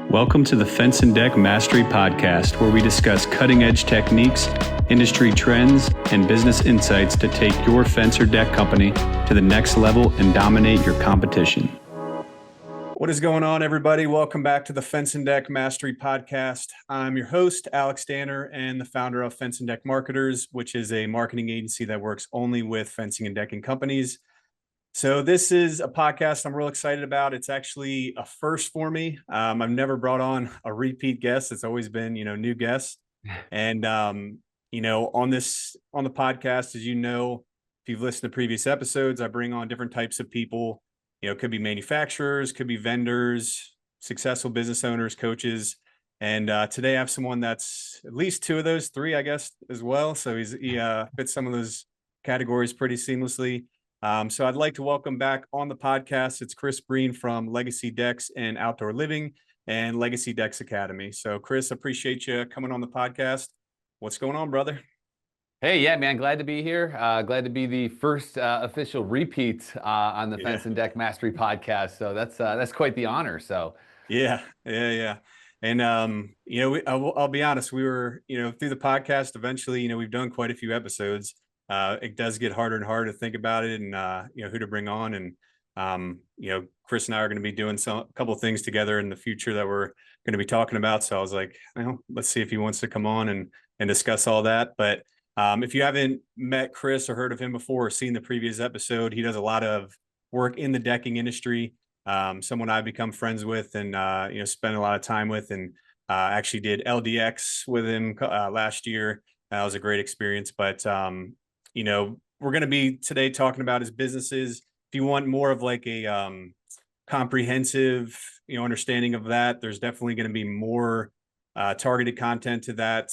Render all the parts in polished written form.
Welcome to the Fence and Deck Mastery Podcast, where we discuss cutting-edge techniques, industry trends, and business insights to take your fence or deck company to the next level and dominate your competition. What is going on, everybody? Welcome back to the Fence and Deck Mastery Podcast. I'm your host, Alex Danner, and the founder of Fence and Deck Marketers, which is a marketing agency that works only with fencing and decking companies. So this is a podcast I'm real excited about. It's actually a first for me. I've never brought on a repeat guest. It's always been, new guests. And, on the podcast, as you know, if you've listened to previous episodes, I bring on different types of people. It could be manufacturers, could be vendors, successful business owners, coaches. And today I have someone that's at least two of those, three, I guess, as well. So he fits some of those categories pretty seamlessly. So I'd like to welcome back on the podcast. It's Chris Breen from Legacy Decks and Outdoor Living and Legacy Decks Academy. So Chris, appreciate you coming on the podcast. What's going on, brother? Hey, yeah, man, glad to be here. Glad to be the first official repeut on the Fence and Deck Mastery Podcast. So that's quite the honor. So yeah. And I'll be honest, we were through the podcast. Eventually, we've done quite a few episodes. It does get harder and harder to think about it and, who to bring on. And, Chris and I are going to be doing a couple of things together in the future that we're going to be talking about. So I was like, let's see if he wants to come on and discuss all that. But if you haven't met Chris or heard of him before or seen the previous episode, he does a lot of work in the decking industry. Someone I've become friends with and, spent a lot of time with, and actually did LDX with him last year. That was a great experience. But, we're going to be today talking about his businesses. If you want more of like a comprehensive, understanding of that, there's definitely going to be more targeted content to that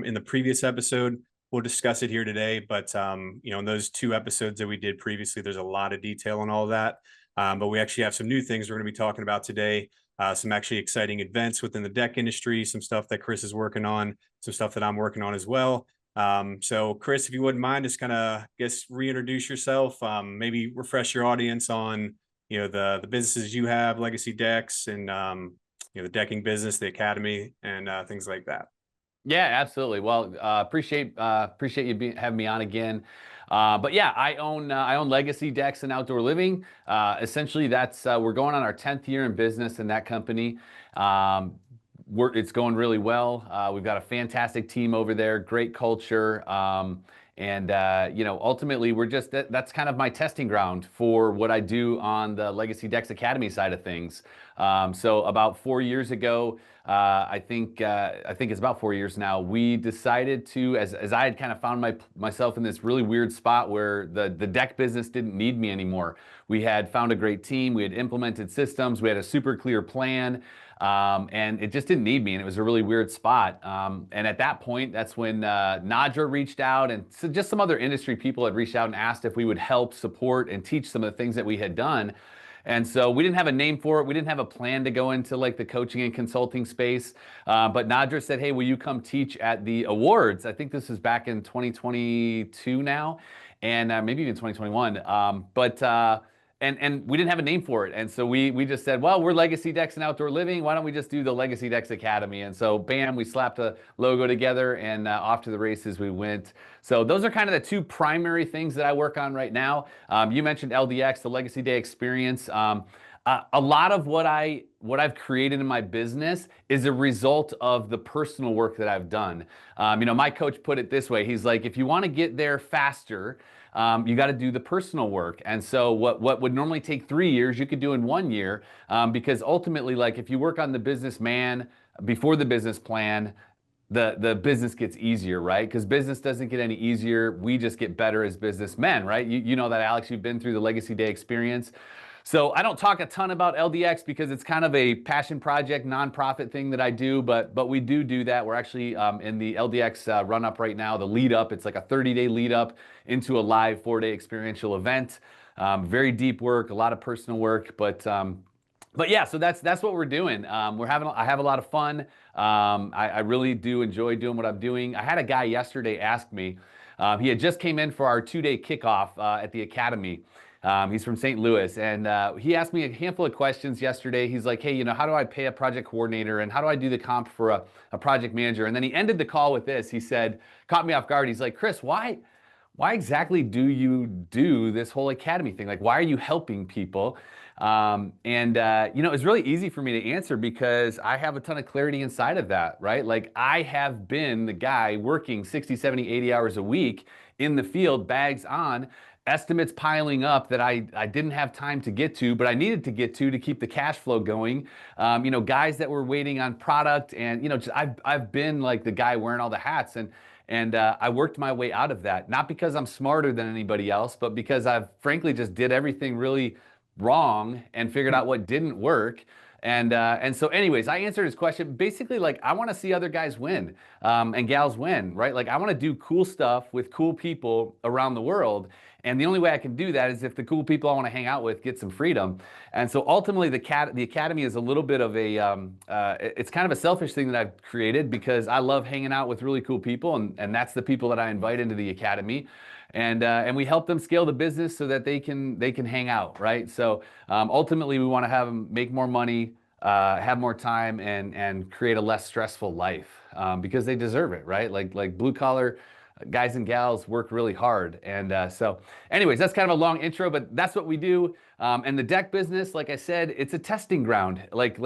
in the previous episode. We'll discuss it here today, but in those two episodes that we did previously, there's a lot of detail on all of that. But we actually have some new things we're going to be talking about today. Some actually exciting events within the deck industry, some stuff that Chris is working on, some stuff that I'm working on as well. So Chris, if you wouldn't mind, just kind of reintroduce yourself, maybe refresh your audience on, the businesses you have, Legacy Decks, and, the decking business, the academy, and things like that. yeah, absolutely. Well, appreciate you having me on again. But yeah, I own Legacy Decks and Outdoor Living. Essentially, that's we're going on our 10th year in business in that company. It's going really well. We've got a fantastic team over there, great culture. Ultimately that's kind of my testing ground for what I do on the Legacy Decks Academy side of things. So about 4 years ago, I think it's about 4 years now, we decided to, as I had kind of found myself in this really weird spot where the deck business didn't need me anymore. We had found a great team, we had implemented systems, we had a super clear plan, and it just didn't need me, and it was a really weird spot. And at that point, that's when Nadra reached out, and so just some other industry people had reached out and asked if we would help support and teach some of the things that we had done. And so we didn't have a name for it. We didn't have a plan to go into like the coaching and consulting space. But Nadra said, hey, will you come teach at the awards? I think this is back in 2022 now, and maybe even 2021. And we didn't have a name for it. And so we just said, well, we're Legacy Decks and Outdoor Living. Why don't we just do the Legacy Decks Academy? And so bam, we slapped a logo together and off to the races we went. So those are kind of the two primary things that I work on right now. You mentioned LDX, the Legacy Day Experience. A lot of what I've created in my business is a result of the personal work that I've done. My coach put it this way. He's like, if you want to get there faster, you got to do the personal work. And so what would normally take 3 years, you could do in 1 year, because ultimately, like if you work on the business man before the business plan, the business gets easier, right? Because business doesn't get any easier. We just get better as businessmen, right? You know that, Alex, you've been through the Legacy Day experience. So I don't talk a ton about LDX because it's kind of a passion project, nonprofit thing that I do, but we do that. We're actually in the LDX run-up right now, the lead-up. It's like a 30-day lead-up into a live 4-day experiential event. Very deep work, a lot of personal work, but yeah, so that's what we're doing. I have a lot of fun. I really do enjoy doing what I'm doing. I had a guy yesterday ask me, he had just came in for our 2-day kickoff at the Academy. He's from St. Louis, and he asked me a handful of questions yesterday. He's like, hey, how do I pay a project coordinator, and how do I do the comp for a project manager? And then he ended the call with this. He said, caught me off guard. He's like, Chris, why exactly do you do this whole academy thing? Like, why are you helping people? It's really easy for me to answer because I have a ton of clarity inside of that, right? Like, I have been the guy working 60, 70, 80 hours a week in the field, bags on, estimates piling up that I didn't have time to get to, but I needed to get to keep the cash flow going. Guys that were waiting on product, and I've been like the guy wearing all the hats, and I worked my way out of that, not because I'm smarter than anybody else, but because I've frankly just did everything really wrong and figured out what didn't work. And so anyways, I answered his question. Basically, like, I want to see other guys win and gals win, right? Like, I want to do cool stuff with cool people around the world. And the only way I can do that is if the cool people I want to hang out with get some freedom. And so ultimately, the academy is a little bit of it's kind of a selfish thing that I've created because I love hanging out with really cool people, and that's the people that I invite into the academy. And we help them scale the business so that they can hang out, right? So ultimately, we want to have them make more money, have more time, and create a less stressful life because they deserve it, right? Like blue collar guys and gals work really hard. And so anyways, that's kind of a long intro, but that's what we do. And the deck business, like I said, it's a testing ground. Like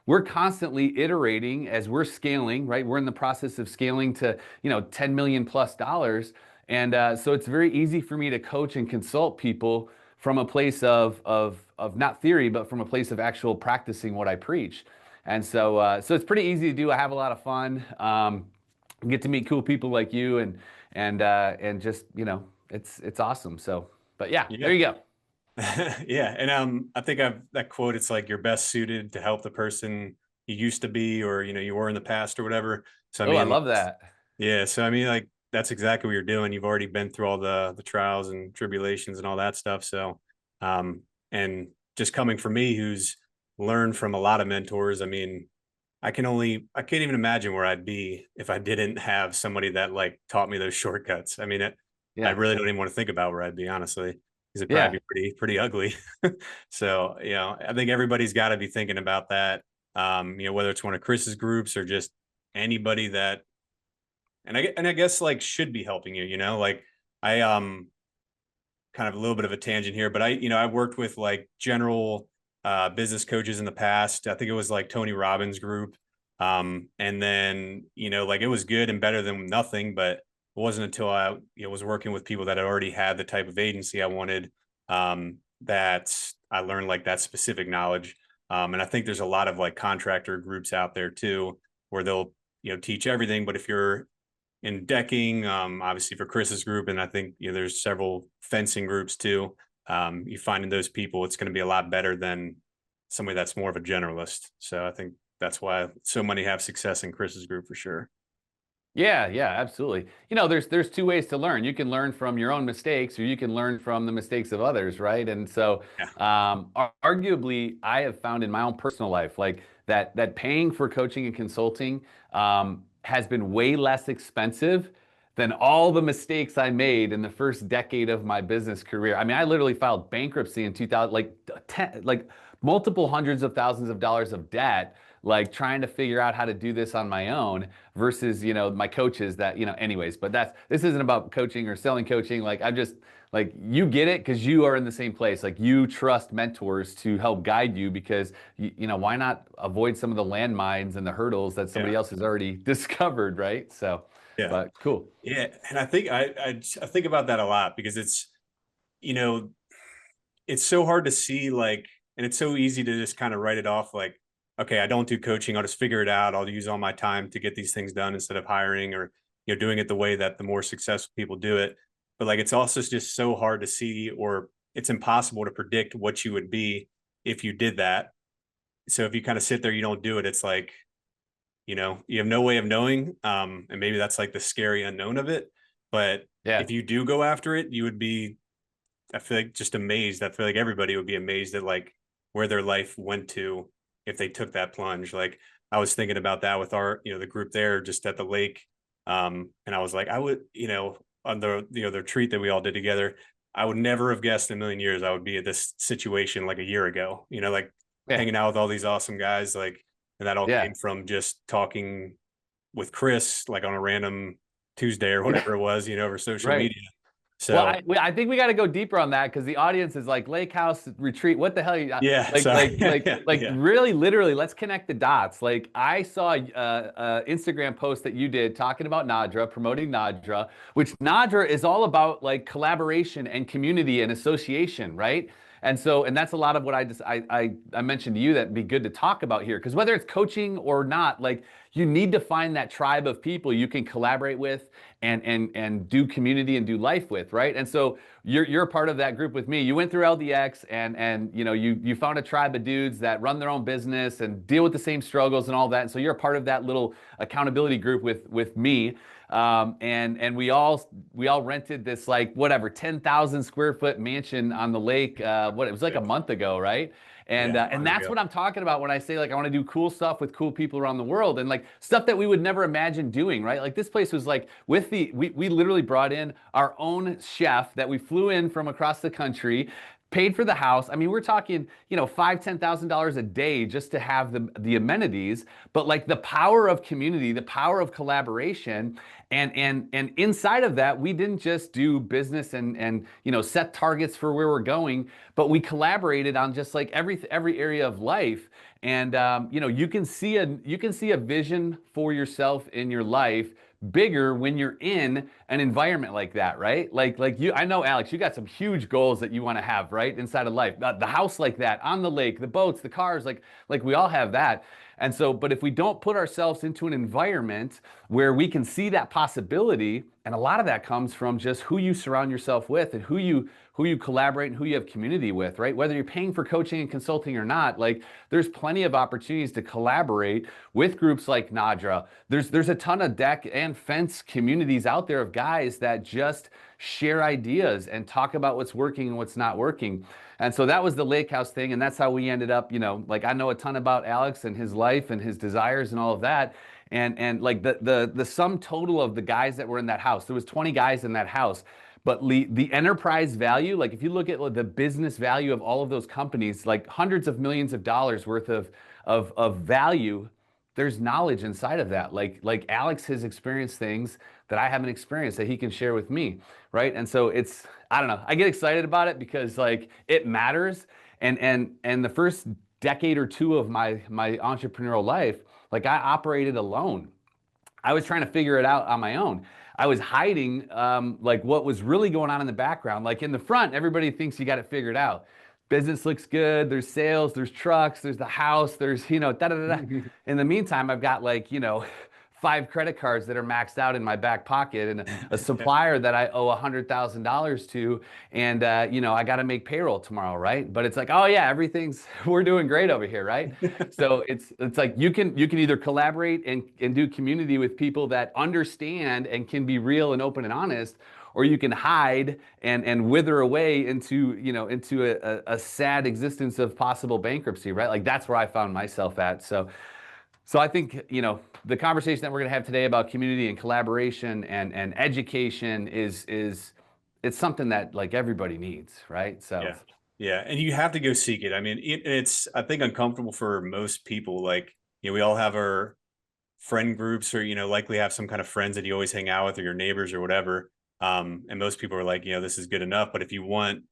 we're constantly iterating as we're scaling, right? We're in the process of scaling to, $10 million plus. And so it's very easy for me to coach and consult people from a place of not theory, but from a place of actual practicing what I preach. And so it's pretty easy to do. I have a lot of fun. Get to meet cool people like you, and just it's awesome. So, but yeah, there Yeah. you go. Yeah. And I think I've that quote, it's like you're best suited to help the person you used to be, or you were in the past or whatever. So I Oh, I mean, love that. yeah. So I mean, like, that's exactly what you're doing. You've already been through all the trials and tribulations and all that stuff. So and just coming from me, who's learned from a lot of mentors, I mean, I can't even imagine where I'd be if I didn't have somebody that like taught me those shortcuts. I mean, I Yeah, really don't even want to think about where I'd be, honestly, because it'd yeah, probably be pretty ugly. So, I think everybody's got to be thinking about that. Whether it's one of Chris's groups or just anybody that, and I guess like should be helping you, like I, kind of a little bit of a tangent here, but I worked with like general business coaches in the past. I think it was like Tony Robbins' group. And then, like it was good and better than nothing, but it wasn't until I was working with people that had already had the type of agency I wanted, that I learned like that specific knowledge. And I think there's a lot of like contractor groups out there too, where they'll, teach everything. But if you're in decking, obviously for Chris's group, and I think there's several fencing groups too. You finding those people, it's going to be a lot better than somebody that's more of a generalist. So I think that's why so many have success in Chris's group for sure. yeah, yeah, absolutely. There's two ways to learn. You can learn from your own mistakes, or you can learn from the mistakes of others, right? And so, Yeah, arguably, I have found in my own personal life, like that paying for coaching and consulting has been way less expensive than all the mistakes I made in the first decade of my business career. I mean, I literally filed bankruptcy in 2000, like multiple hundreds of thousands of dollars of debt, like trying to figure out how to do this on my own versus, my coaches that, anyways, but this isn't about coaching or selling coaching. Like, I'm just like, you get it because you are in the same place. Like, you trust mentors to help guide you because, why not avoid some of the landmines and the hurdles that yeah, somebody else has already discovered, right? So, yeah, but cool. yeah. And I think I think about that a lot because you know it's so hard to see, like, and it's so easy to just kind of write it off like, okay, I don't do coaching, I'll just figure it out, I'll use all my time to get these things done instead of hiring, or doing it the way that the more successful people do it. But like, it's also just so hard to see, or it's impossible to predict what you would be if you did that. So if you kind of sit there, you don't do it, it's like, you have no way of knowing. And maybe that's like the scary unknown of it. But Yeah. if you do go after it, you would be, I feel like, just amazed. I feel like everybody would be amazed at like where their life went to if they took that plunge. Like, I was thinking about that with our, the group there just at the lake. And I was like, I would, on the, the retreat that we all did together, I would never have guessed in a million years I would be at this situation like a year ago, like Yeah. hanging out with all these awesome guys, like, and that all Yeah. came from just talking with Chris, like on a random Tuesday or Yeah. whatever it was, over social Right. media. Well, So I think we got to go deeper on that because the audience is like lake house retreat. What the hell? Are you, yeah, sorry. Yeah, yeah. really, literally, let's connect the dots. Like I saw Instagram post that you did talking about Nadra, promoting Nadra, which Nadra is all about like collaboration and community and association, right? And so, and that's a lot of what I mentioned to you that'd be good to talk about here because whether it's coaching or not, like you need to find that tribe of people you can collaborate with and do community and do life with, right? And so you're a part of that group with me. You went through LDX and you found a tribe of dudes that run their own business and deal with the same struggles and all that. And so you're a part of that little accountability group with me. And we all rented this like whatever 10,000 square foot mansion on the lake. What it was like a month ago, right? Yeah, And months that's ago. what I'm talking about when I say like I want to do cool stuff with cool people around the world and like stuff that we would never imagine doing, right? Like this place was like with we literally brought in our own chef that we flew in from across the country, paid for the house. I mean, we're talking, $5,000-$10,000 a day just to have the amenities, but like the power of community, the power of collaboration, and inside of that, we didn't just do business and set targets for where we're going, but we collaborated on just like every area of life. And you can see a vision for yourself in your life bigger when you're in an environment like that, right? Like you, I know Alex, you got some huge goals that you want to have, right, inside of life. The house like that, on the lake, the boats, the cars, like we all have that. And so, but if we don't put ourselves into an environment where we can see that possibility, and a lot of that comes from just who you surround yourself with and who you collaborate and who you have community with, right? Whether you're paying for coaching and consulting or not, like there's plenty of opportunities to collaborate with groups like Nadra. There's a ton of deck and fence communities out there of guys that just share ideas and talk about what's working and what's not working. And so that was the lake house thing, and that's how we ended up, like I know a ton about Alex and his life and his desires and all of that. And like the sum total of the guys that were in that house, there was 20 guys in that house. But the enterprise value, like if you look at the business value of all of those companies, like hundreds of millions of dollars worth of value, there's knowledge inside of that. Like Alex has experienced things that I haven't experienced that he can share with me, right? And so I don't know, I get excited about it because like it matters. And the first decade or two of my entrepreneurial life, like I operated alone. I was trying to figure it out on my own. I was hiding like what was really going on in the background. Like in the front, everybody thinks you got it figured out. Business looks good. There's sales. There's trucks. There's the house. There's da da da da. In the meantime, I've got like 5 credit cards that are maxed out in my back pocket and a supplier that I owe $100,000 to, and I got to make payroll tomorrow, right? But it's like, oh yeah, we're doing great over here, right? So it's like you can either collaborate and do community with people that understand and can be real and open and honest, or you can hide and wither away into a sad existence of possible bankruptcy, right? Like that's where I found myself at. So I think, the conversation that we're going to have today about community and collaboration and education is it's something that like everybody needs, right? So Yeah. Yeah. And you have to go seek it. I mean, it's, I think, uncomfortable for most people. Like, we all have our friend groups or, likely have some kind of friends that you always hang out with or your neighbors or whatever. And most people are like, this is good enough. But if you want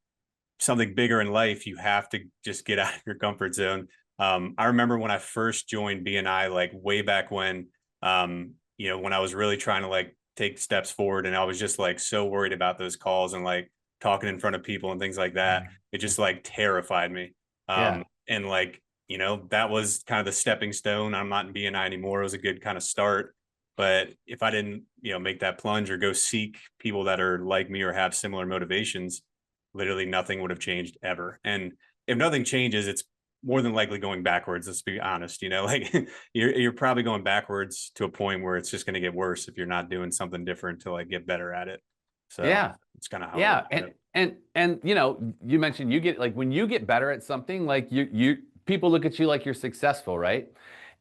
something bigger in life, you have to just get out of your comfort zone. I remember when I first joined BNI, like way back when I was really trying to like take steps forward, and I was just like so worried about those calls and like talking in front of people and things like that. It just like terrified me. yeah, And like, that was kind of the stepping stone. I'm not in BNI anymore. It was a good kind of start. But if I didn't, make that plunge or go seek people that are like me or have similar motivations, literally nothing would have changed ever. And if nothing changes, it's more than likely going backwards. Let's be honest, like you're probably going backwards to a point where it's just going to get worse if you're not doing something different to like get better at it. So yeah, it's kind of how I look yeah. at And it. and and you mentioned you get like when you get better at something, like you people look at you like you're successful, right?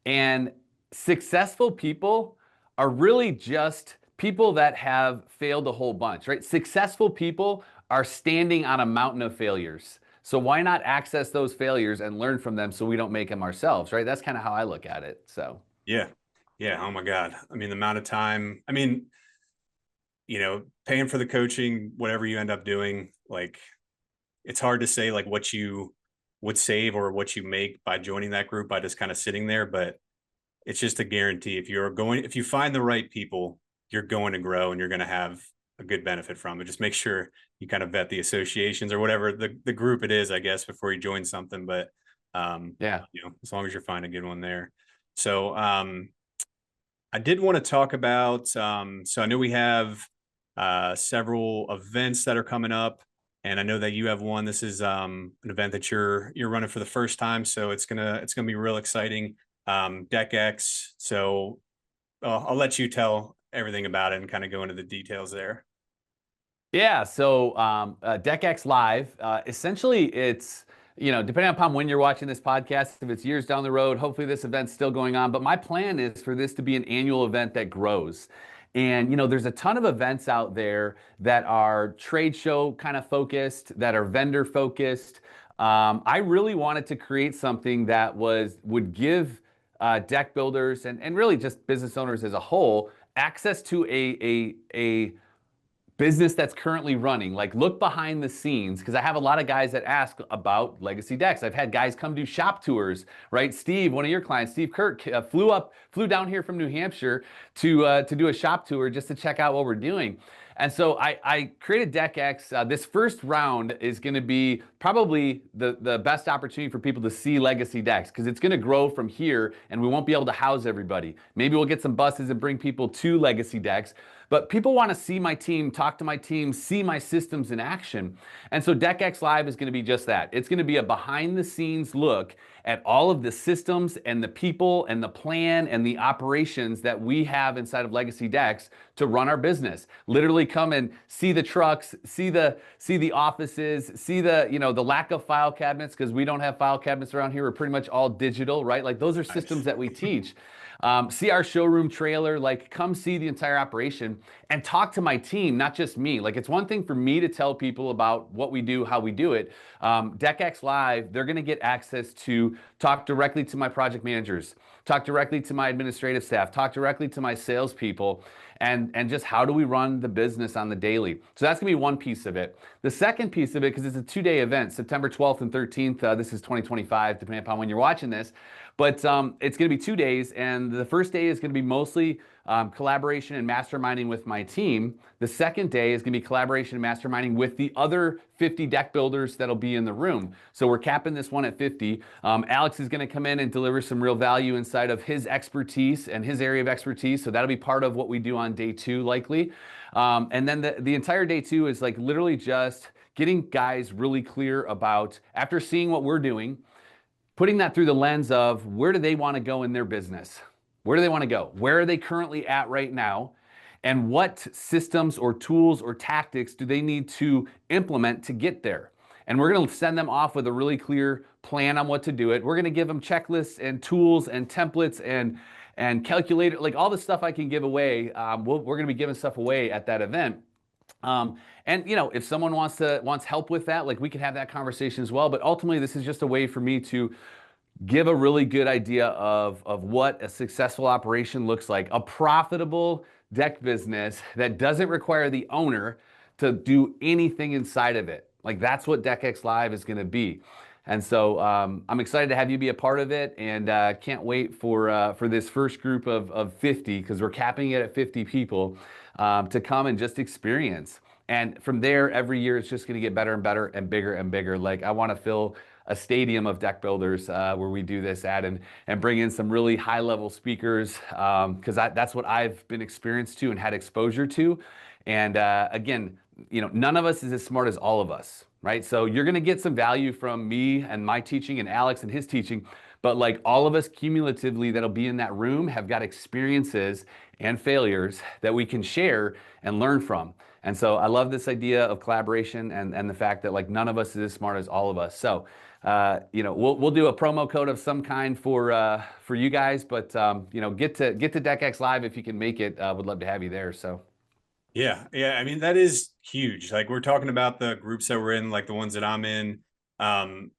And successful people are really just people that have failed a whole bunch, right? Successful people are standing on a mountain of failures. So why not access those failures and learn from them so we don't make them ourselves, right? That's kind of how I look at it. So Yeah. Yeah. Oh my God. I mean, the amount of time, I mean, paying for the coaching, whatever you end up doing, like it's hard to say like what you would save or what you make by joining that group by just kind of sitting there. But it's just a guarantee. If you find the right people, you're going to grow and you're going to have a good benefit from it. Just make sure you kind of vet the associations or whatever the group it is, I guess, before you join something. But, yeah. as long as you're finding a good one there. So, I did want to talk about, so I know we have several events that are coming up, and I know that you have one. This is an event that you're running for the first time, so it's gonna be real exciting. DeckX. So I'll let you tell everything about it and kind of go into the details there. Yeah, so DeckX Live, essentially it's, depending upon when you're watching this podcast, if it's years down the road, hopefully this event's still going on. But my plan is for this to be an annual event that grows. And, there's a ton of events out there that are trade show kind of focused, that are vendor focused. I really wanted to create something that would give deck builders and really just business owners as a whole access to a business that's currently running. Like, look behind the scenes, because I have a lot of guys that ask about legacy decks. I've had guys come do shop tours, right? Steve, one of your clients, Steve Kirk, flew down here from New Hampshire to do a shop tour just to check out what we're doing. And so I created DeckX. This first round is going to be probably the best opportunity for people to see legacy decks, because it's going to grow from here and we won't be able to house everybody. Maybe we'll get some buses and bring people to legacy decks. But people want to see my team, talk to my team, see my systems in action. And so DeckX Live is going to be just that. It's going to be a behind the scenes look at all of the systems and the people and the plan and the operations that we have inside of Legacy Decks to run our business. Literally come and see the trucks, see the offices, see the lack of file cabinets, because we don't have file cabinets around here. We're pretty much all digital, right? Like, those are systems that we teach. See our showroom trailer, like come see the entire operation and talk to my team, not just me. Like, it's one thing for me to tell people about what we do, how we do it. DeckX Live, they're gonna get access to talk directly to my project managers, talk directly to my administrative staff, talk directly to my salespeople, and just how do we run the business on the daily. So that's gonna be one piece of it. The second piece of it, because it's a 2-day event, September 12th and 13th, this is 2025, depending upon when you're watching this, but it's going to be 2 days, and the first day is going to be mostly collaboration and masterminding with my team. The second day is going to be collaboration and masterminding with the other 50 deck builders that'll be in the room. So we're capping this one at 50. Alex is going to come in and deliver some real value inside of his expertise and his area of expertise. So that'll be part of what we do on day 2, likely. And then the entire day 2 is like literally just getting guys really clear about, after seeing what we're doing, putting that through the lens of where do they want to go in their business? Where do they want to go? Where are they currently at right now? And what systems or tools or tactics do they need to implement to get there? And we're going to send them off with a really clear plan on what to do it. We're going to give them checklists and tools and templates and calculator, like all the stuff I can give away. We're going to be giving stuff away at that event. And if someone wants help with that, like, we can have that conversation as well. But ultimately, this is just a way for me to give a really good idea of what a successful operation looks like, a profitable deck business that doesn't require the owner to do anything inside of it. Like, that's what DeckX Live is going to be. And so I'm excited to have you be a part of it, and can't wait for this first group of 50, because we're capping it at 50 people, to come and just experience. And from there, every year it's just going to get better and better and bigger and bigger. Like, I want to fill a stadium of deck builders where we do this at, and bring in some really high level speakers, because that's what I've been experienced to and had exposure to. And again, none of us is as smart as all of us, right? So you're going to get some value from me and my teaching and Alex and his teaching, but like, all of us cumulatively that'll be in that room have got experiences and failures that we can share and learn from. And so I love this idea of collaboration and the fact that, like, none of us is as smart as all of us. So we'll do a promo code of some kind for you guys, but get to DeckX Live if you can make it. Would love to have you there. So Yeah, yeah. I mean, that is huge. Like we're talking about the groups that we're in, like the ones that I'm in. Um,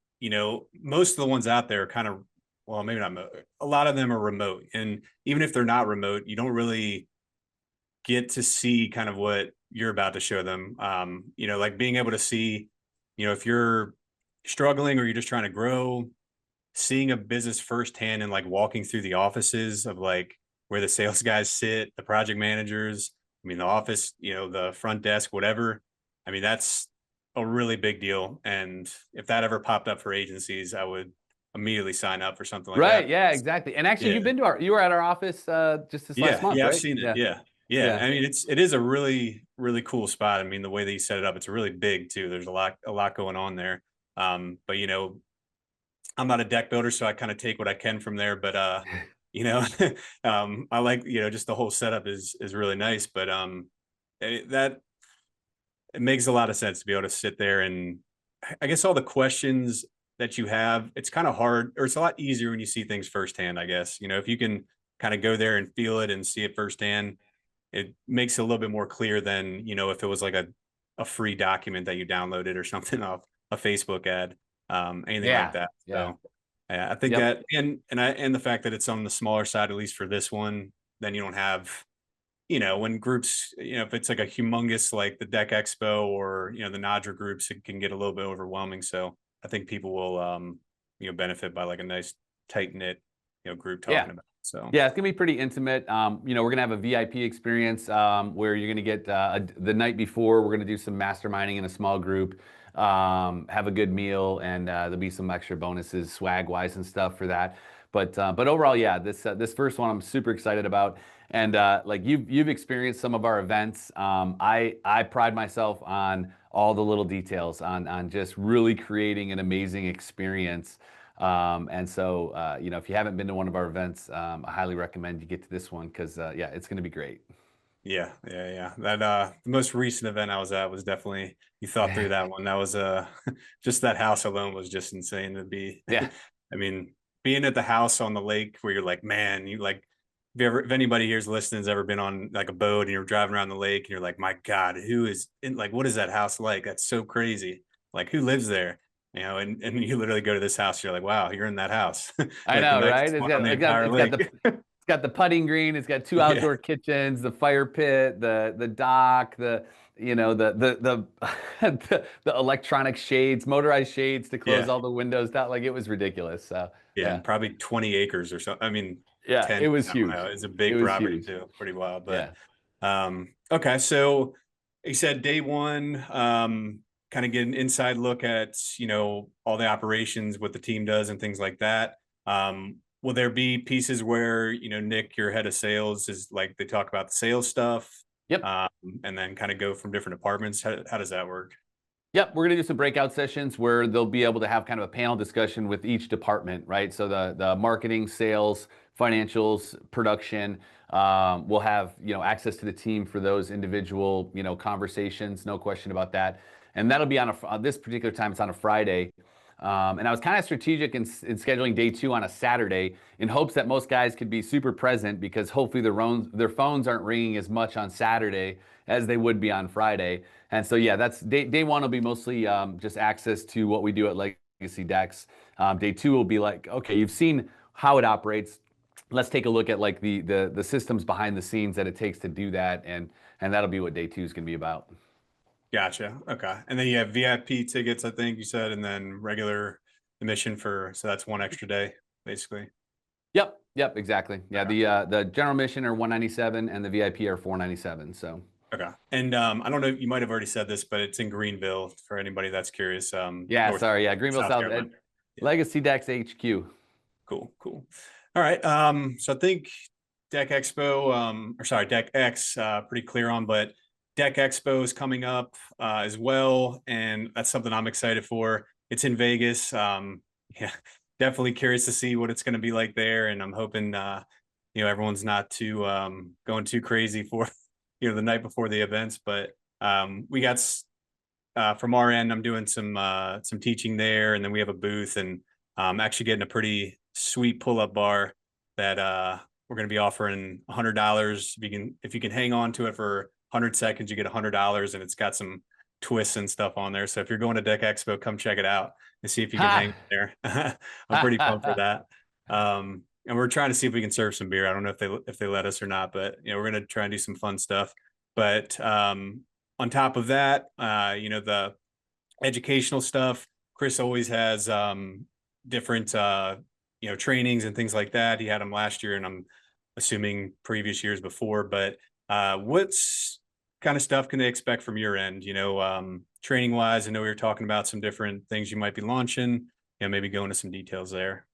most of the ones out there are kind of, well, maybe not. A lot of them are remote, and even if they're not remote, you don't really get to see kind of what you're about to show them. Like being able to see, if you're struggling or you're just trying to grow, seeing a business firsthand and like walking through the offices of like where the sales guys sit, the project managers, I mean, the office, the front desk, whatever. I mean, that's a really big deal. And if that ever popped up for agencies, I would immediately sign up for something like Right. that. Yeah, exactly. And actually, Yeah. you were at our office just this last Yeah. month, Yeah. I've right? seen it. Yeah. Yeah. Yeah. Yeah. I mean, it is a really, really cool spot. I mean, the way that you set it up, it's really big too. There's a lot going on there. But I'm not a deck builder, so I kind of take what I can from there. But you know, I like just the whole setup is really nice. But that it makes a lot of sense to be able to sit there and I guess all the questions that you have, it's kind of hard, or it's a lot easier when you see things firsthand. I guess if you can kind of go there and feel it and see it firsthand, it makes it a little bit more clear than if it was like a free document that you downloaded or something off a Facebook ad, anything like Yeah. that. Yeah. So yeah, I think Yep. that and the fact that it's on the smaller side, at least for this one, then you don't have when groups, if it's like a humongous like the Deck Expo or the Nadra groups, it can get a little bit overwhelming. So I think people will benefit by like a nice tight knit group Yeah. talking about it. So Yeah, it's gonna be pretty intimate. We're gonna have a VIP experience where you're gonna get the night before. We're gonna do some masterminding in a small group, have a good meal, and there'll be some extra bonuses, swag wise and stuff for that. But overall, yeah, this first one I'm super excited about. And like you've experienced some of our events. I pride myself on all the little details, on just really creating an amazing experience. And so, if you haven't been to one of our events, I highly recommend you get to this one because, yeah, it's going to be great. yeah, yeah, yeah. That the most recent event I was at was definitely you thought through that one. That was just that house alone was just insane to be. Yeah, I mean, being at the house on the lake where you're like, man, you like if anybody here's listening has ever been on like a boat and you're driving around the lake and you're like, my God, who is in like what is that house like? That's so crazy. Like who lives there? And you literally go to this house, you're like, wow, you're in that house. I Like the know, right? nicest It's one on got the it's got entire it's got lake. the putting green. It's got two Yeah. outdoor kitchens, the fire pit, the dock, the electronic shades, motorized shades to close Yeah. all the windows down. Like it was ridiculous. So Yeah, yeah, and probably 20 acres or so. I mean, yeah, 10, it was I don't know. huge. It's a It big was property huge. too. Pretty wild. But Yeah. okay, so you said day one, kind of get an inside look at, all the operations, what the team does and things like that. Will there be pieces where, Nick, your head of sales, is like they talk about the sales stuff, Yep. um, and then kind of go from different departments? How does that work? Yep, we're gonna do some breakout sessions where they'll be able to have kind of a panel discussion with each department, right? So the marketing, sales, financials, production, will have access to the team for those individual conversations, no question about that. And that'll be on this particular time. It's on a Friday. And I was kind of strategic in scheduling day two on a Saturday in hopes that most guys could be super present because hopefully their phones aren't ringing as much on Saturday as they would be on Friday. And so, yeah, that's day one will be mostly just access to what we do at Legacy Decks. Day two will be like, okay, you've seen how it operates. Let's take a look at like the systems behind the scenes that it takes to do that, and that'll be what day two is going to be about. Gotcha. Okay. And then you have VIP tickets, I think you said, and then regular admission so that's one extra day, basically. Yep, yep, exactly. Yeah, Okay. the general mission are 197 and the VIP are 497. So Okay. And I don't know, you might have already said this, but it's in Greenville for anybody that's curious. yeah, North sorry, yeah, Greenville South South Carolina. Yeah. Legacy Decks HQ. Cool. Cool. All right. So I think Deck Expo, or sorry, Deck X, pretty clear on, but Deck Expo is coming up as well, and that's something I'm excited for. It's in Vegas. Yeah, definitely curious to see what it's going to be like there, and I'm hoping everyone's not too going too crazy for the night before the events. But we got from our end, I'm doing some teaching there, and then we have a booth, and actually getting a pretty sweet pull-up bar that we're going to be offering $100 if you can hang on to it for 100 seconds, you get $100, and it's got some twists and stuff on there. So if you're going to Deck Expo, come check it out and see if you can hang Ha! there. I'm pretty pumped for that. And we're trying to see if we can serve some beer. I don't know if they let us or not, but we're gonna try and do some fun stuff. But on top of that, the educational stuff, Chris always has different trainings and things like that. He had them last year, and I'm assuming previous years before. But what's kind of stuff can they expect from your end? Training wise, I know we were talking about some different things you might be launching. Maybe go into some details there.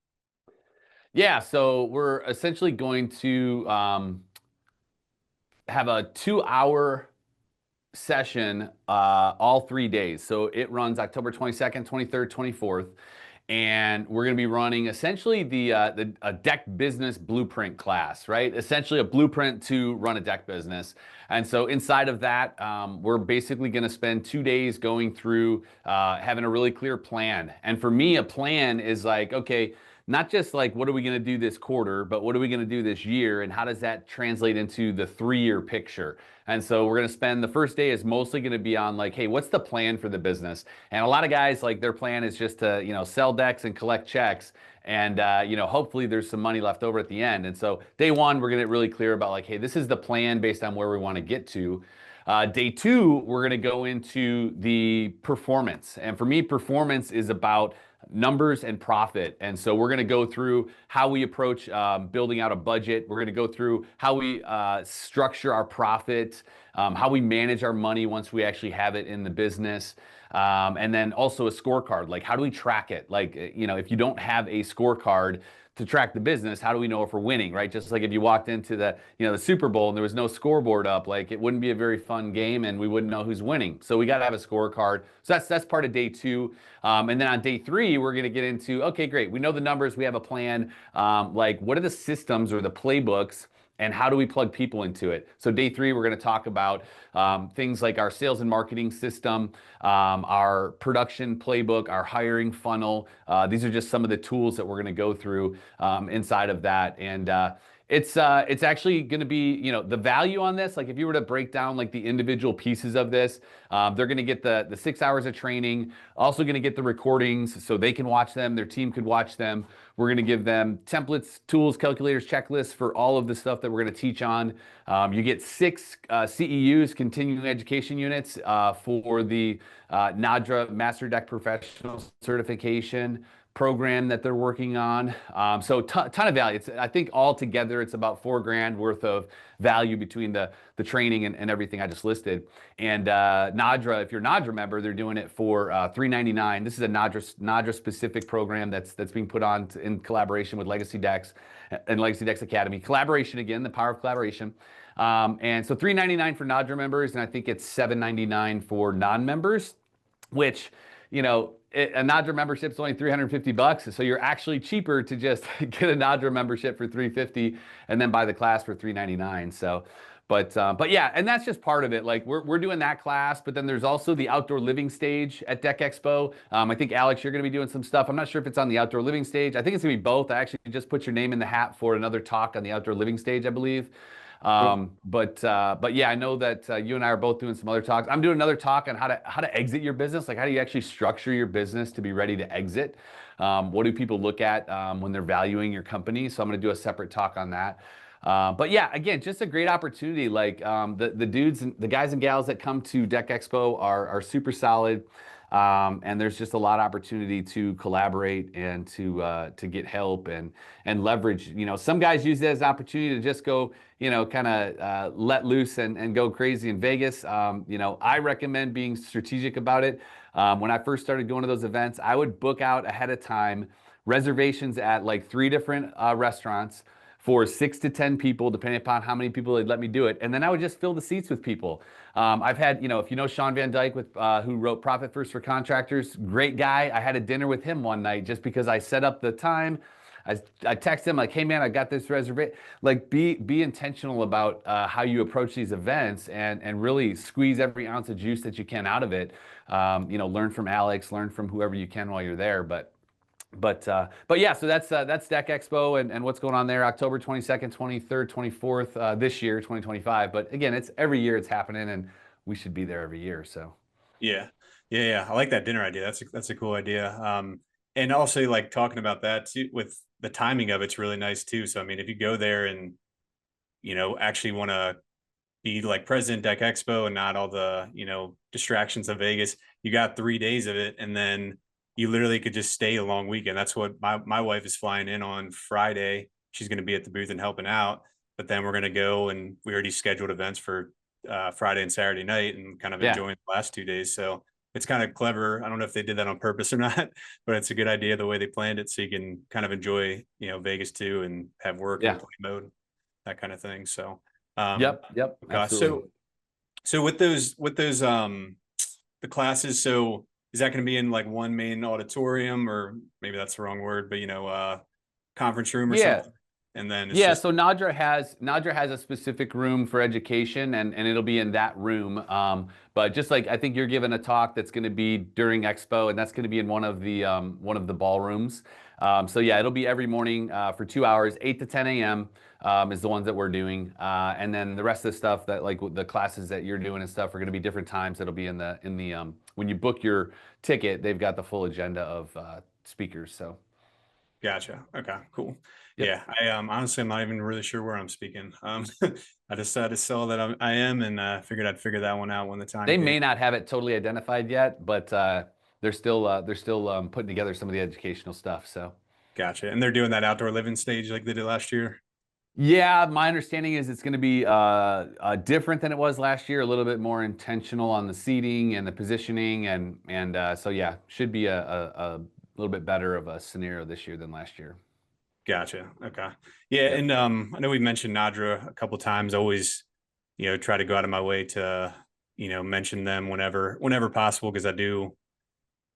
Yeah, so we're essentially going to have a 2 hour session all 3 days. So it runs October 22nd, 23rd, 24th. And we're going to be running essentially the a deck business blueprint class, right? Essentially a blueprint to run a deck business. And so inside of that, we're basically going to spend 2 days going through having a really clear plan. And for me, a plan is like, okay, not just like what are we going to do this quarter, but what are we going to do this year, and how does that translate into the 3-year picture? And so we're going to spend the first day is mostly going to be on like, hey, what's the plan for the business? And a lot of guys, like, their plan is just to sell decks and collect checks, and hopefully there's some money left over at the end. And so day one, we're going to get really clear about like, hey, this is the plan based on where we want to get to. Day two, we're going to go into the performance. And for me, performance is about numbers and profit. And so we're going to go through how we approach building out a budget. We're going to go through how we structure our profit, how we manage our money once we actually have it in the business. And then also a scorecard. Like, how do we track it? Like, if you don't have a scorecard to track the business, how do we know if we're winning, right? Just like if you walked into the Super Bowl and there was no scoreboard up, like, it wouldn't be a very fun game and we wouldn't know who's winning. So we got to have a scorecard. So that's part of day two. And then on day three, we're going to get into, okay, great. We know the numbers. We have a plan. Like, what are the systems or the playbooks, and how do we plug people into it? So day three, we're going to talk about things like our sales and marketing system, our production playbook, our hiring funnel. These are just some of the tools that we're going to go through inside of that. And it's actually going to be, the value on this. Like, if you were to break down like the individual pieces of this, they're going to get the 6 hours of training, also going to get the recordings so they can watch them, their team could watch them. We're going to give them templates, tools, calculators, checklists for all of the stuff that we're going to teach on. You get 6 CEUs, continuing education units, for the NADRA Master Deck Professional Certification program that they're working on. So ton of value. I think all together it's about $4,000 worth of value between the training and everything I just listed. And NADRA, if you're a NADRA member, they're doing it for $399. This is a NADRA specific program that's being put on in collaboration with Legacy Decks and Legacy Decks Academy. Collaboration again, the power of collaboration. And so $399 for NADRA members, and I think it's $799 for non-members, which, a NADRA membership is only $350, so you're actually cheaper to just get a NADRA membership for $350 and then buy the class for $399. So, but yeah, and that's just part of it. Like, we're doing that class, but then there's also the outdoor living stage at Deck Expo. I think, Alex, you're going to be doing some stuff. I'm not sure if it's on the outdoor living stage. I think it's going to be both. I actually just put your name in the hat for another talk on the outdoor living stage, I believe. But yeah, I know that you and I are both doing some other talks. I'm doing another talk on how to exit your business. Like, how do you actually structure your business to be ready to exit? What do people look at when they're valuing your company? So I'm going to do a separate talk on that. But yeah, again, just a great opportunity. Like, the dudes and the guys and gals that come to Deck Expo are super solid. And there's just a lot of opportunity to collaborate and to get help and leverage. Some guys use it as an opportunity to just go, kind of let loose and go crazy in Vegas. I recommend being strategic about it. When I first started going to those events, I would book out ahead of time reservations at like 3 different restaurants for 6 to 10 people, depending upon how many people they'd let me do it. And then I would just fill the seats with people. I've had, if you know Sean Van Dyke, who wrote Profit First for Contractors, great guy. I had a dinner with him one night just because I set up the time. I text him like, hey man, I got this reservation. Like, be intentional about how you approach these events and really squeeze every ounce of juice that you can out of it. Learn from Alex, learn from whoever you can while you're there. But But yeah, so that's Deck Expo and what's going on there, October 22nd, 23rd, 24th, this year, 2025. But again, it's every year it's happening, and we should be there every year. So Yeah. Yeah. Yeah. I like that dinner idea. That's a cool idea. And also like talking about that too, with the timing of it's really nice too. So, I mean, if you go there and, actually want to be like President Deck Expo and not all the, distractions of Vegas, you got 3 days of it. And then you literally could just stay a long weekend. That's what my wife is flying in on Friday. She's going to be at the booth and helping out. But then we're going to go, and we already scheduled events for Friday and Saturday night, and kind of yeah, enjoying the last 2 days. So it's kind of clever. I don't know if they did that on purpose or not, but it's a good idea the way they planned it. So you can kind of enjoy, Vegas too, and have work and yeah, play mode, that kind of thing. So, um, yep, okay. absolutely. So with those the classes, so is that going to be in like one main auditorium, or maybe that's the wrong word, but conference room or Yeah, something? And then it's yeah, just so Nadra has a specific room for education, and it'll be in that room. But just like I think you're giving a talk that's going to be during Expo, and that's going to be in one of the ballrooms. So yeah, it'll be every morning for 2 hours, 8 to 10 a.m. Is the ones that we're doing, and then the rest of the stuff that like the classes that you're doing and stuff are going to be different times. It'll be in the when you book your ticket, they've got the full agenda of speakers. So gotcha. Okay, cool. yep. Yeah, I honestly I'm not even really sure where I'm speaking. I just saw that I am, and figured I'd figure that one out when the time They came. may not have it totally identified yet, but they're still putting together some of the educational stuff. So Gotcha. And they're doing that outdoor living stage like they did last year. yeah, my understanding is it's going to be different than it was last year, a little bit more intentional on the seating and the positioning, and so yeah, should be a little bit better of a scenario this year than last year. Gotcha. Okay. Yeah, Yep. and I know we mentioned Nadra a couple times. Always, try to go out of my way to, mention them whenever possible, because I do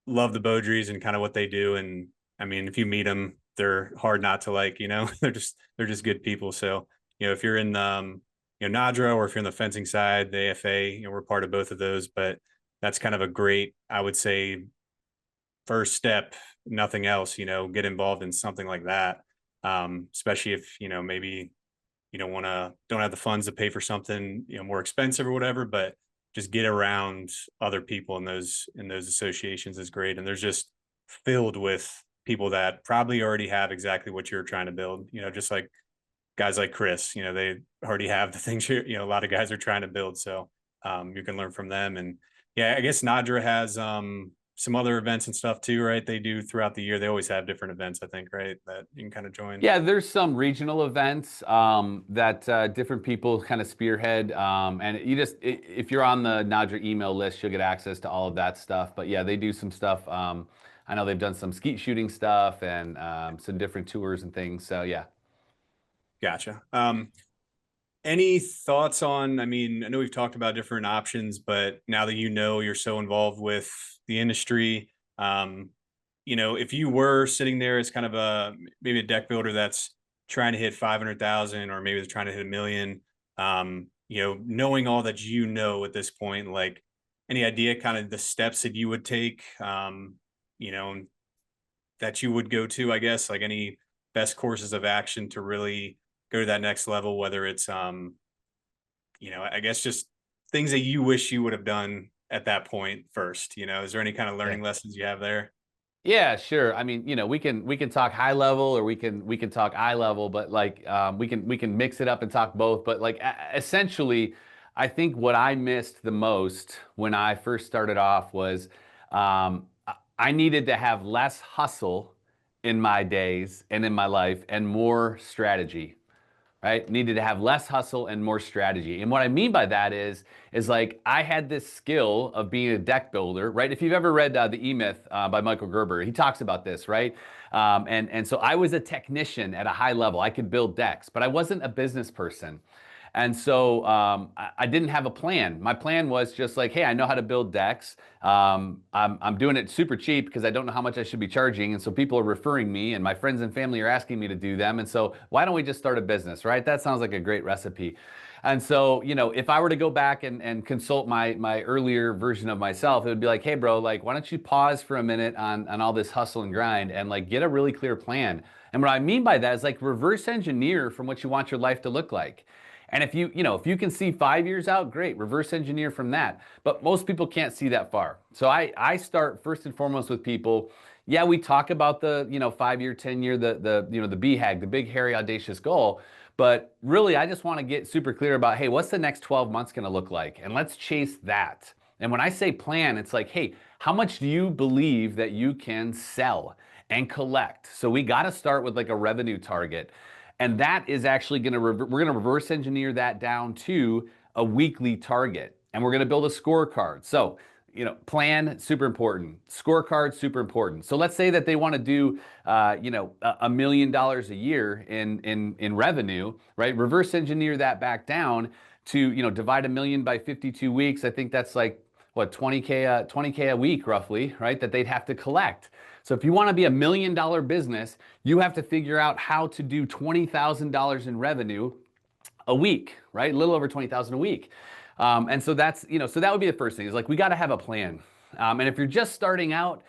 love the Beaudries and kind of what they do. And I mean, if you meet them, they're hard not to like. They're just good people. So, if you're in Nadra, or if you're on the fencing side, the AFA, we're part of both of those. But that's kind of a great, I would say, first step, nothing else, get involved in something like that. Especially if, maybe you don't have the funds to pay for something, more expensive or whatever, but just get around other people in those associations is great. And there's just filled with people that probably already have exactly what you're trying to build, just like guys like Chris, they already have the things a lot of guys are trying to build. So you can learn from them. And yeah, I guess Nadra has some other events and stuff too, right? They do throughout the year. They always have different events, I think, right? That you can kind of join. Yeah, there's some regional events that different people kind of spearhead, and if you're on the Nadra email list, you'll get access to all of that stuff. But yeah, they do some stuff. I know they've done some skeet shooting stuff and some different tours and things. So yeah. Gotcha. Any thoughts on, I mean, I know we've talked about different options, but now that you're so involved with the industry, if you were sitting there as kind of maybe a deck builder that's trying to hit 500,000, or maybe they're trying to hit 1 million, knowing all that at this point, like any idea kind of the steps that you would take, you know, that you would go to, I guess, like any best courses of action to really go to that next level, whether it's I guess just things that you wish you would have done at that point first. Is there any kind of Yeah. learning lessons you have there? Yeah, sure. I mean, we can talk high level or we can talk eye level, but like we can mix it up and talk both. But like essentially, I think what I missed the most when I first started off was I needed to have less hustle in my days and in my life and more strategy, right? Needed to have less hustle and more strategy. And what I mean by that is like I had this skill of being a deck builder, right? If you've ever read The E-Myth by Michael Gerber, he talks about this, right? And so I was a technician at a high level. I could build decks, but I wasn't a business person. And so I didn't have a plan. My plan was just like, hey, I know how to build decks. I'm doing it super cheap because I don't know how much I should be charging. And so people are referring me, and my friends and family are asking me to do them. And so why don't we just start a business, right? That sounds like a great recipe. And so, if I were to go back and consult my earlier version of myself, it would be like, hey, bro, like, why don't you pause for a minute on all this hustle and grind and like get a really clear plan. And what I mean by that is like reverse engineer from what you want your life to look like. And if you can see 5 years out, great, reverse engineer from that. But most people can't see that far. So I start first and foremost with people. Yeah, we talk about the, 5 year, 10 year, the BHAG, the big, hairy, audacious goal. But really, I just want to get super clear about, hey, what's the next 12 months going to look like? And let's chase that. And when I say plan, it's like, hey, how much do you believe that you can sell and collect? So we got to start with like a revenue target. And that is actually going to, we're going to reverse engineer that down to a weekly target. And we're going to build a scorecard. So, plan, super important. Scorecard, super important. So let's say that they want to do, $1 million a year in revenue, right? Reverse engineer that back down to, divide 1 million by 52 weeks. I think that's like, what, 20K a week roughly, right? That they'd have to collect. So if you want to be $1 million business, you have to figure out how to do $20,000 in revenue a week, right? A little over 20,000 a week. And so that's, so that would be the first thing is like, we got to have a plan. And if you're just starting out,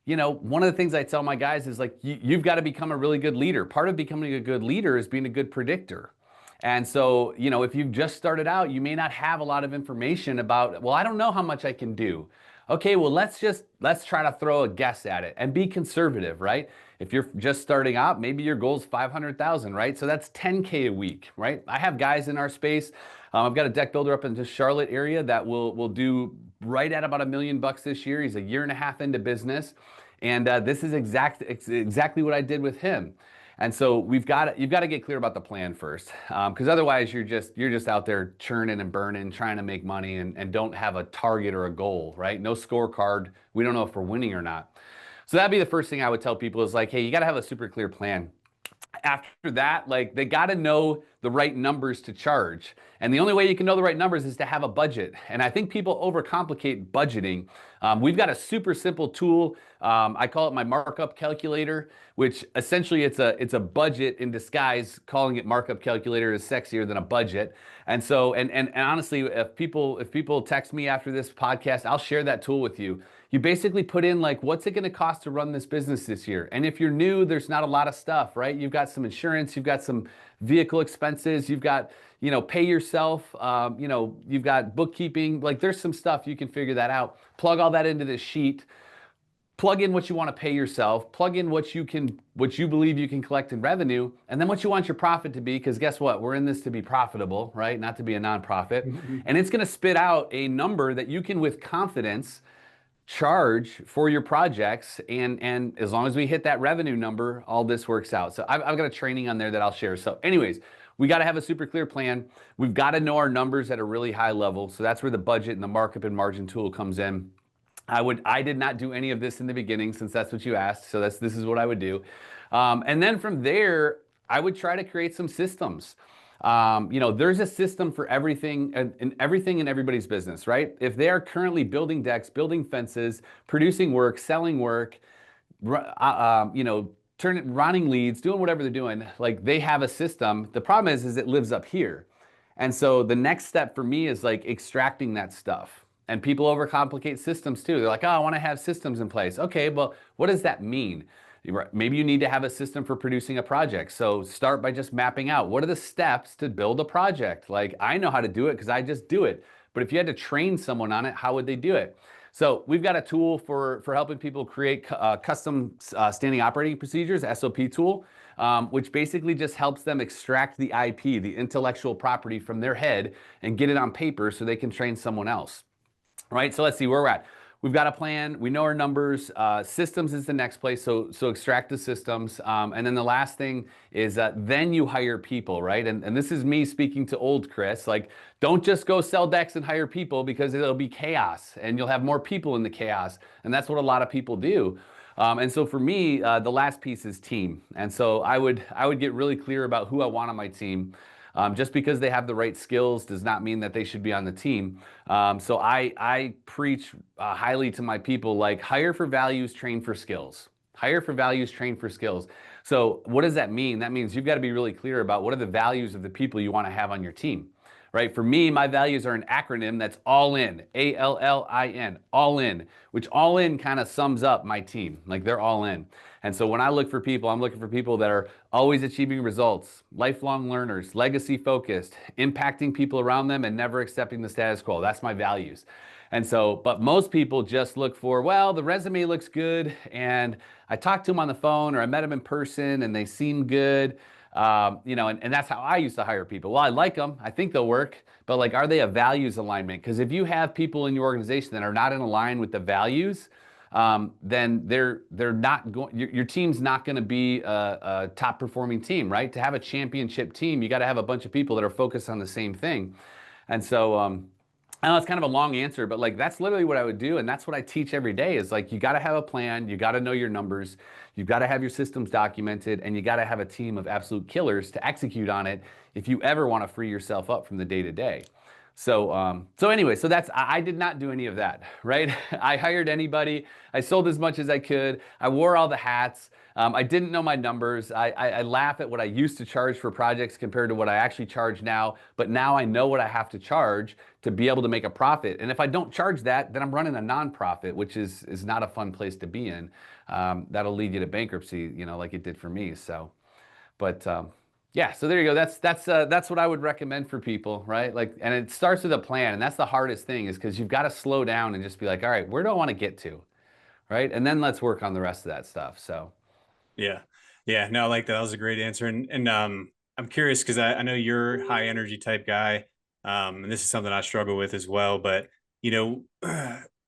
one of the things I tell my guys is like, you've got to become a really good leader. Part of becoming a good leader is being a good predictor. And so, if you've just started out, you may not have a lot of information about, well, I don't know how much I can do. Okay, well, let's try to throw a guess at it and be conservative, right? If you're just starting out, maybe your goal is 500,000, right? So that's 10K a week, right? I have guys in our space. I've got a deck builder up in the Charlotte area that will do right at about $1 million this year. He's a year and a half into business. And this is exactly what I did with him. And so you've got to get clear about the plan first, because otherwise you're just out there churning and burning, trying to make money and don't have a target or a goal, right? No scorecard. We don't know if we're winning or not. So that'd be the first thing I would tell people is like, hey, you got to have a super clear plan. After that, like they got to know the right numbers to charge. And the only way you can know the right numbers is to have a budget. And I think people overcomplicate budgeting. We've got a super simple tool. I call it my markup calculator, which essentially it's a budget in disguise. Calling it markup calculator is sexier than a budget. And so, and honestly, if people text me after this podcast, I'll share that tool with you. You basically put in like, what's it going to cost to run this business this year? And if you're new, there's not a lot of stuff, right? You've got some insurance, you've got some vehicle expenses, you've got, pay yourself, you've got bookkeeping, like there's some stuff you can figure that out. Plug all that into this sheet, plug in what you want to pay yourself, plug in what you believe you can collect in revenue, and then what you want your profit to be, because guess what? We're in this to be profitable, right? Not to be a nonprofit. And it's going to spit out a number that you can, with confidence, charge for your projects, and as long as we hit that revenue number, all this works out. So I've got a training on there that I'll share. So anyways, we got to have a super clear plan. We've got to know our numbers at a really high level. So that's where the budget and the markup and margin tool comes in. I did not do any of this in the beginning, since that's what you asked. So this is what I would do. And then from there, I would try to create some systems. There's a system for everything and everything in everybody's business, right? If they are currently building decks, building fences, producing work, selling work, running leads, doing whatever they're doing, like they have a system. The problem is it lives up here. And so the next step for me is like extracting that stuff. And people overcomplicate systems too. They're like, oh, I want to have systems in place. Okay, well, what does that mean? Maybe you need to have a system for producing a project. So start by just mapping out, what are the steps to build a project? Like, I know how to do it because I just do it. But if you had to train someone on it, how would they do it? So we've got a tool for helping people create custom standing operating procedures, SOP tool, which basically just helps them extract the IP, the intellectual property, from their head and get it on paper so they can train someone else. Right? So let's see where we're at. We've got a plan. We know our numbers. Systems is the next place. So extract the systems. And then the last thing is then you hire people, right? And this is me speaking to old Chris. Like, don't just go sell decks and hire people, because it'll be chaos and you'll have more people in the chaos. And that's what a lot of people do. And so for me, the last piece is team. And so I would get really clear about who I want on my team. Just because they have the right skills does not mean that they should be on the team. So I preach highly to my people, like hire for values, train for skills. Hire for values, train for skills. So what does that mean? That means you've got to be really clear about what are the values of the people you want to have on your team, right? For me, my values are an acronym that's all in, ALLIN, all in, which all in kind of sums up my team. Like they're all in. And so when I look for people, I'm looking for people that are always achieving results, lifelong learners, legacy focused, impacting people around them, and never accepting the status quo. That's my values. And so, but most people just look for, well, the resume looks good, and I talked to them on the phone, or I met them in person, and they seem good. And that's how I used to hire people. Well, I like them. I think they'll work. But like, are they a values alignment? Because if you have people in your organization that are not in line with the values, then they're not going. Your team's not going to be a top performing team, right? To have a championship team, you got to have a bunch of people that are focused on the same thing. And so, I know it's kind of a long answer, but like that's literally what I would do, and that's what I teach every day. Is like you got to have a plan, you got to know your numbers, you've got to have your systems documented, and you got to have a team of absolute killers to execute on it if you ever want to free yourself up from the day to day. So anyway, so I did not do any of that, right? I hired anybody. I sold as much as I could. I wore all the hats. I didn't know my numbers. I laugh at what I used to charge for projects compared to what I actually charge now. But now I know what I have to charge to be able to make a profit. And if I don't charge that, then I'm running a nonprofit, which is not a fun place to be in. That'll lead you to bankruptcy, like it did for me. But yeah, so there you go. That's what I would recommend for people, right? Like, and it starts with a plan, and that's the hardest thing, is because you've got to slow down and just be like, all right, where do I want to get to, right? And then let's work on the rest of that stuff. So Yeah. Yeah. No, I like that. That was a great answer. And I'm curious because I know you're a high energy type guy. And this is something I struggle with as well. But, you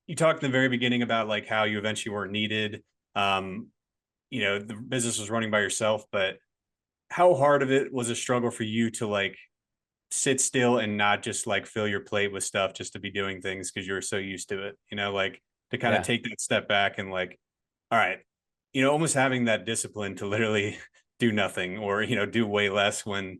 you talked in the very beginning about like how you eventually weren't needed. Um, the business was running by yourself, but how hard of it was a struggle for you to like sit still and not just like fill your plate with stuff just to be doing things because you were so used to it, like to kind of yeah. take that step back and like, all right, almost having that discipline to literally do nothing or, do way less when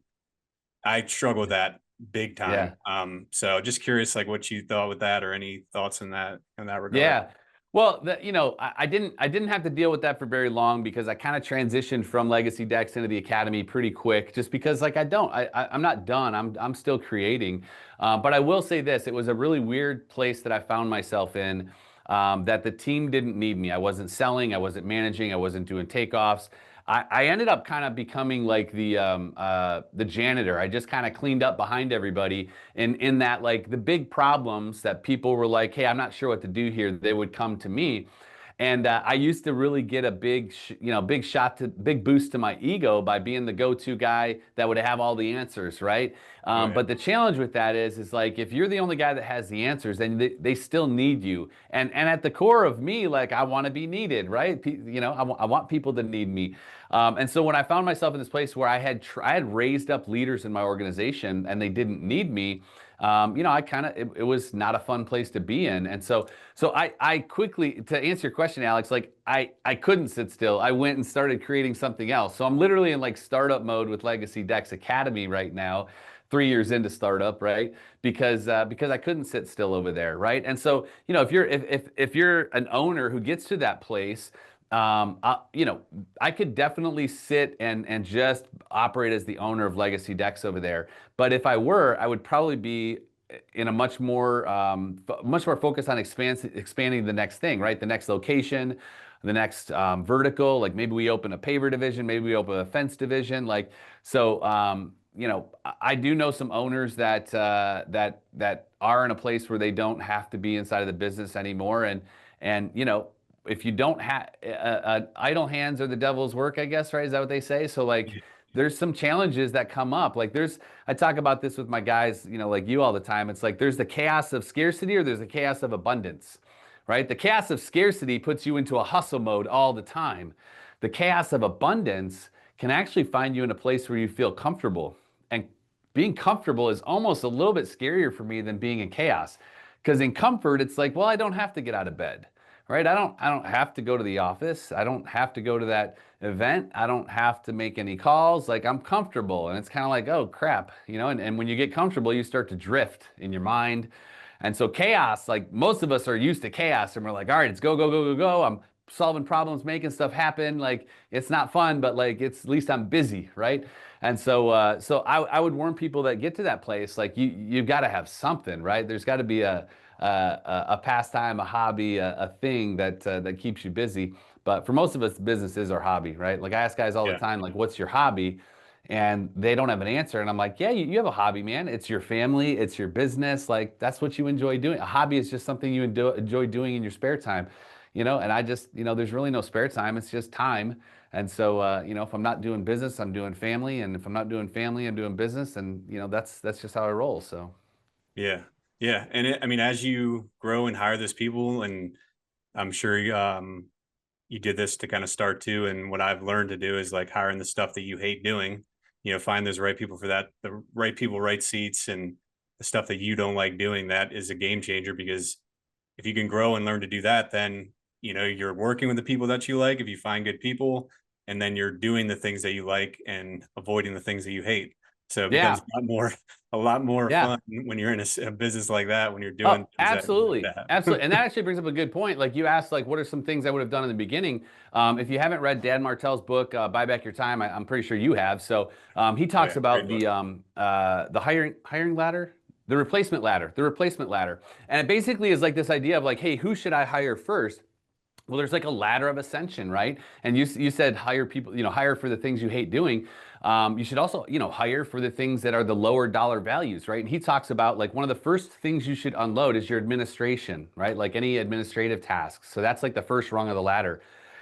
I struggle with that big time. Yeah. So just curious, like what you thought with that or any thoughts in that regard. Yeah. Well, I didn't have to deal with that for very long because I kind of transitioned from Legacy Decks into the Academy pretty quick, just because like I'm not done. I'm still creating. But I will say this, it was a really weird place that I found myself in, that the team didn't need me. I wasn't selling, I wasn't managing, I wasn't doing takeoffs. I ended up kind of becoming like the janitor. I just kind of cleaned up behind everybody. And in that, like the big problems that people were like, hey, I'm not sure what to do here, they would come to me. And I used to really get a big boost to my ego by being the go-to guy that would have all the answers, right? Oh, yeah. But the challenge with that is like if you're the only guy that has the answers, then they still need you. And at the core of me, like I want to be needed, right? I want people to need me. And so when I found myself in this place where I had raised up leaders in my organization and they didn't need me, it was not a fun place to be in. And so I quickly, to answer your question, Alex, like I couldn't sit still. I went and started creating something else. So I'm literally in like startup mode with Legacy Decks Academy right now, 3 years into startup, right? Because I couldn't sit still over there, right? And so, if you're an owner who gets to that place, I could definitely sit and just operate as the owner of Legacy Decks over there. But if I were, I would probably be in a much more focused on expanding the next thing, right? The next location, the next vertical. Like maybe we open a paver division, maybe we open a fence division. Like so, I do know some owners that are in a place where they don't have to be inside of the business anymore, and if you don't have idle hands are the devil's work, I guess, right? Is that what they say? So like there's some challenges that come up. Like I talk about this with my guys, like you all the time. It's like there's the chaos of scarcity or there's the chaos of abundance, right? The chaos of scarcity puts you into a hustle mode all the time. The chaos of abundance can actually find you in a place where you feel comfortable. And being comfortable is almost a little bit scarier for me than being in chaos. Because in comfort, it's like, well, I don't have to get out of bed, right? I don't have to go to the office. I don't have to go to event. I don't have to make any calls. Like I'm comfortable. And it's kind of like, oh crap, you know, and when you get comfortable, you start to drift in your mind. And so chaos, like most of us are used to chaos and we're like, all right, it's go, go, go, go, go. I'm solving problems, making stuff happen. Like it's not fun, but like it's at least I'm busy, right? And so I would warn people that get to that place, like you've got to have something, right? There's got to be a pastime, a hobby, a thing that keeps you busy. But for most of us, business is our hobby, right? Like I ask guys all the Yeah. time, like, what's your hobby? And they don't have an answer. And I'm like, yeah, you have a hobby, man. It's your family, it's your business. Like that's what you enjoy doing. A hobby is just something you enjoy doing in your spare time, you know? And I just, you know, there's really no spare time. It's just time. And so, you know, if I'm not doing business, I'm doing family. And if I'm not doing family, I'm doing business. And, you know, that's just how I roll. So, Yeah. Yeah. And I mean, as you grow and hire those people, and I'm sure you did this to kind of start too. And what I've learned to do is like hiring the stuff that you hate doing, find those right people for that, the right people, right seats, and the stuff that you don't like doing. That is a game changer, because if you can grow and learn to do that, then, you're working with the people that you like, if you find good people, and then you're doing the things that you like and avoiding the things that you hate. So it becomes yeah, a lot more yeah. fun when you're in a business like that, when you're Oh, doing things that you like absolutely. to have. Absolutely. And that actually brings up a good point. Like you asked, like, what are some things I would have done in the beginning? If you haven't read Dan Martell's book, Buy Back Your Time, I'm pretty sure you have. So he Oh talks yeah, great about book. the hiring ladder, the replacement ladder. And it basically is like this idea of like, hey, who should I hire first? Well, there's like a ladder of ascension, right? And you said hire people, hire for the things you hate doing. You should also, hire for the things that are the lower dollar values, right? And he talks about like one of the first things you should unload is your administration, right? Like any administrative tasks. So that's like the first rung of the ladder.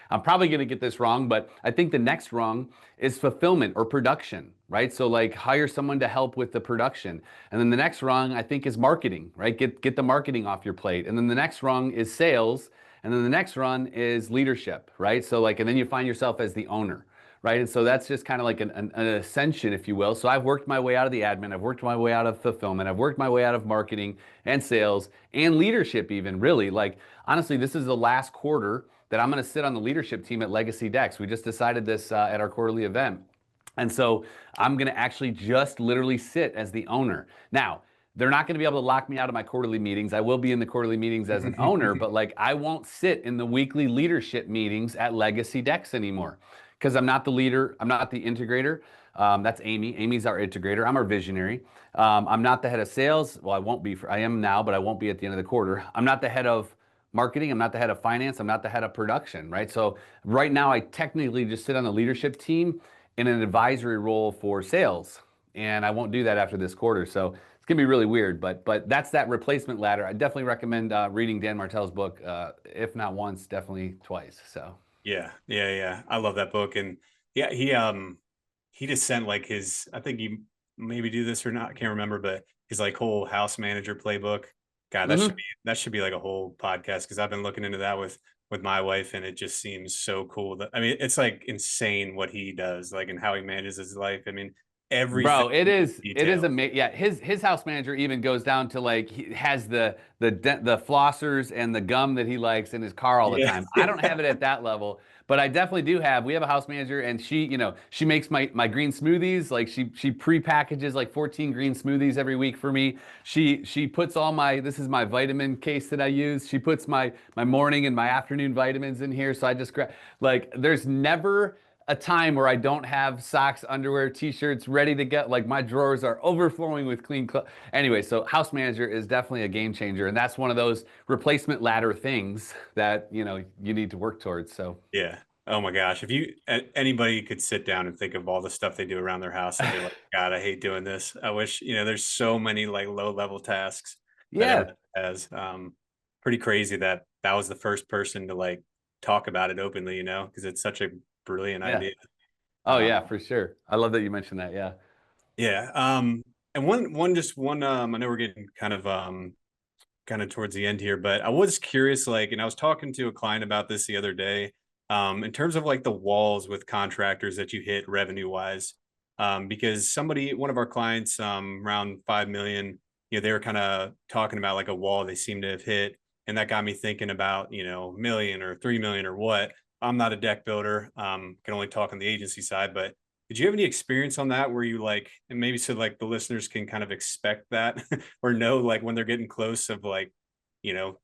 I'm probably going to get this wrong, but I think the next rung is fulfillment or production, right? So like hire someone to help with the production. And then the next rung I think is marketing, right? Get the marketing off your plate. And then the next rung is sales. And then the next run is leadership, right? So like, and then you find yourself as the owner, right? And so that's just kind of like an ascension, if you will. So I've worked my way out of the admin, I've worked my way out of fulfillment, I've worked my way out of marketing and sales and leadership even, really. Like, honestly, this is the last quarter that I'm going to sit on the leadership team at Legacy Decks. We just decided this at our quarterly event. And so I'm going to actually just literally sit as the owner. Now, they're not going to be able to lock me out of my quarterly meetings. I will be in the quarterly meetings as an owner, but like I won't sit in the weekly leadership meetings at Legacy Decks anymore because I'm not the leader. I'm not the integrator. That's Amy. Amy's our integrator. I'm our visionary. I'm not the head of sales. Well, I won't be. I am now, but I won't be at the end of the quarter. I'm not the head of marketing. I'm not the head of finance. I'm not the head of production, right? So right now I technically just sit on the leadership team in an advisory role for sales. And I won't do that after this quarter. So it's gonna be really weird, but that's that replacement ladder. I definitely recommend reading Dan Martell's book, if not once, definitely twice. So Yeah, yeah, yeah. I love that book. And yeah, he just sent like his, I think he maybe do this or not, I can't remember, but his like whole house manager playbook. God, hmm that should be like a whole podcast, because I've been looking into that with my wife, and it just seems so cool. That, I mean, it's like insane what he does, like, and how he manages his life. I mean, everything Bro, it is detail. amazing. Yeah, his house manager even goes down to like he has the flossers and the gum that he likes in his car all the Yeah. time. I don't have it at that level, but I definitely do have. We have a house manager, and she makes my green smoothies. Like she pre-packages like 14 green smoothies every week for me. She puts all my this is my vitamin case that I use. She puts my morning and my afternoon vitamins in here. So I just grab like there's never a time where I don't have socks, underwear, t-shirts ready to get. Like my drawers are overflowing with clean clothes. Anyway, so house manager is definitely a game changer, and that's one of those replacement ladder things that you need to work towards. So Yeah. Oh my gosh. If anybody could sit down and think of all the stuff they do around their house and be like, God, I hate doing this. I wish, there's so many like low level tasks that everyone yeah, has. Pretty crazy that that was the first person to like talk about it openly, because it's such a brilliant yeah. idea. Oh Um, yeah, for sure. I love that you mentioned that. Yeah. yeah. And one, I know we're getting kind of towards the end here, but I was curious, like, and I was talking to a client about this the other day, in terms of like the walls with contractors that you hit revenue wise, because one of our clients, around 5 million, they were kind of talking about like a wall they seem to have hit. And that got me thinking about, million or 3 million or what. I'm not a deck builder. Can only talk on the agency side, but did you have any experience on that where you like, and maybe so like the listeners can kind of expect that or know like when they're getting close of like,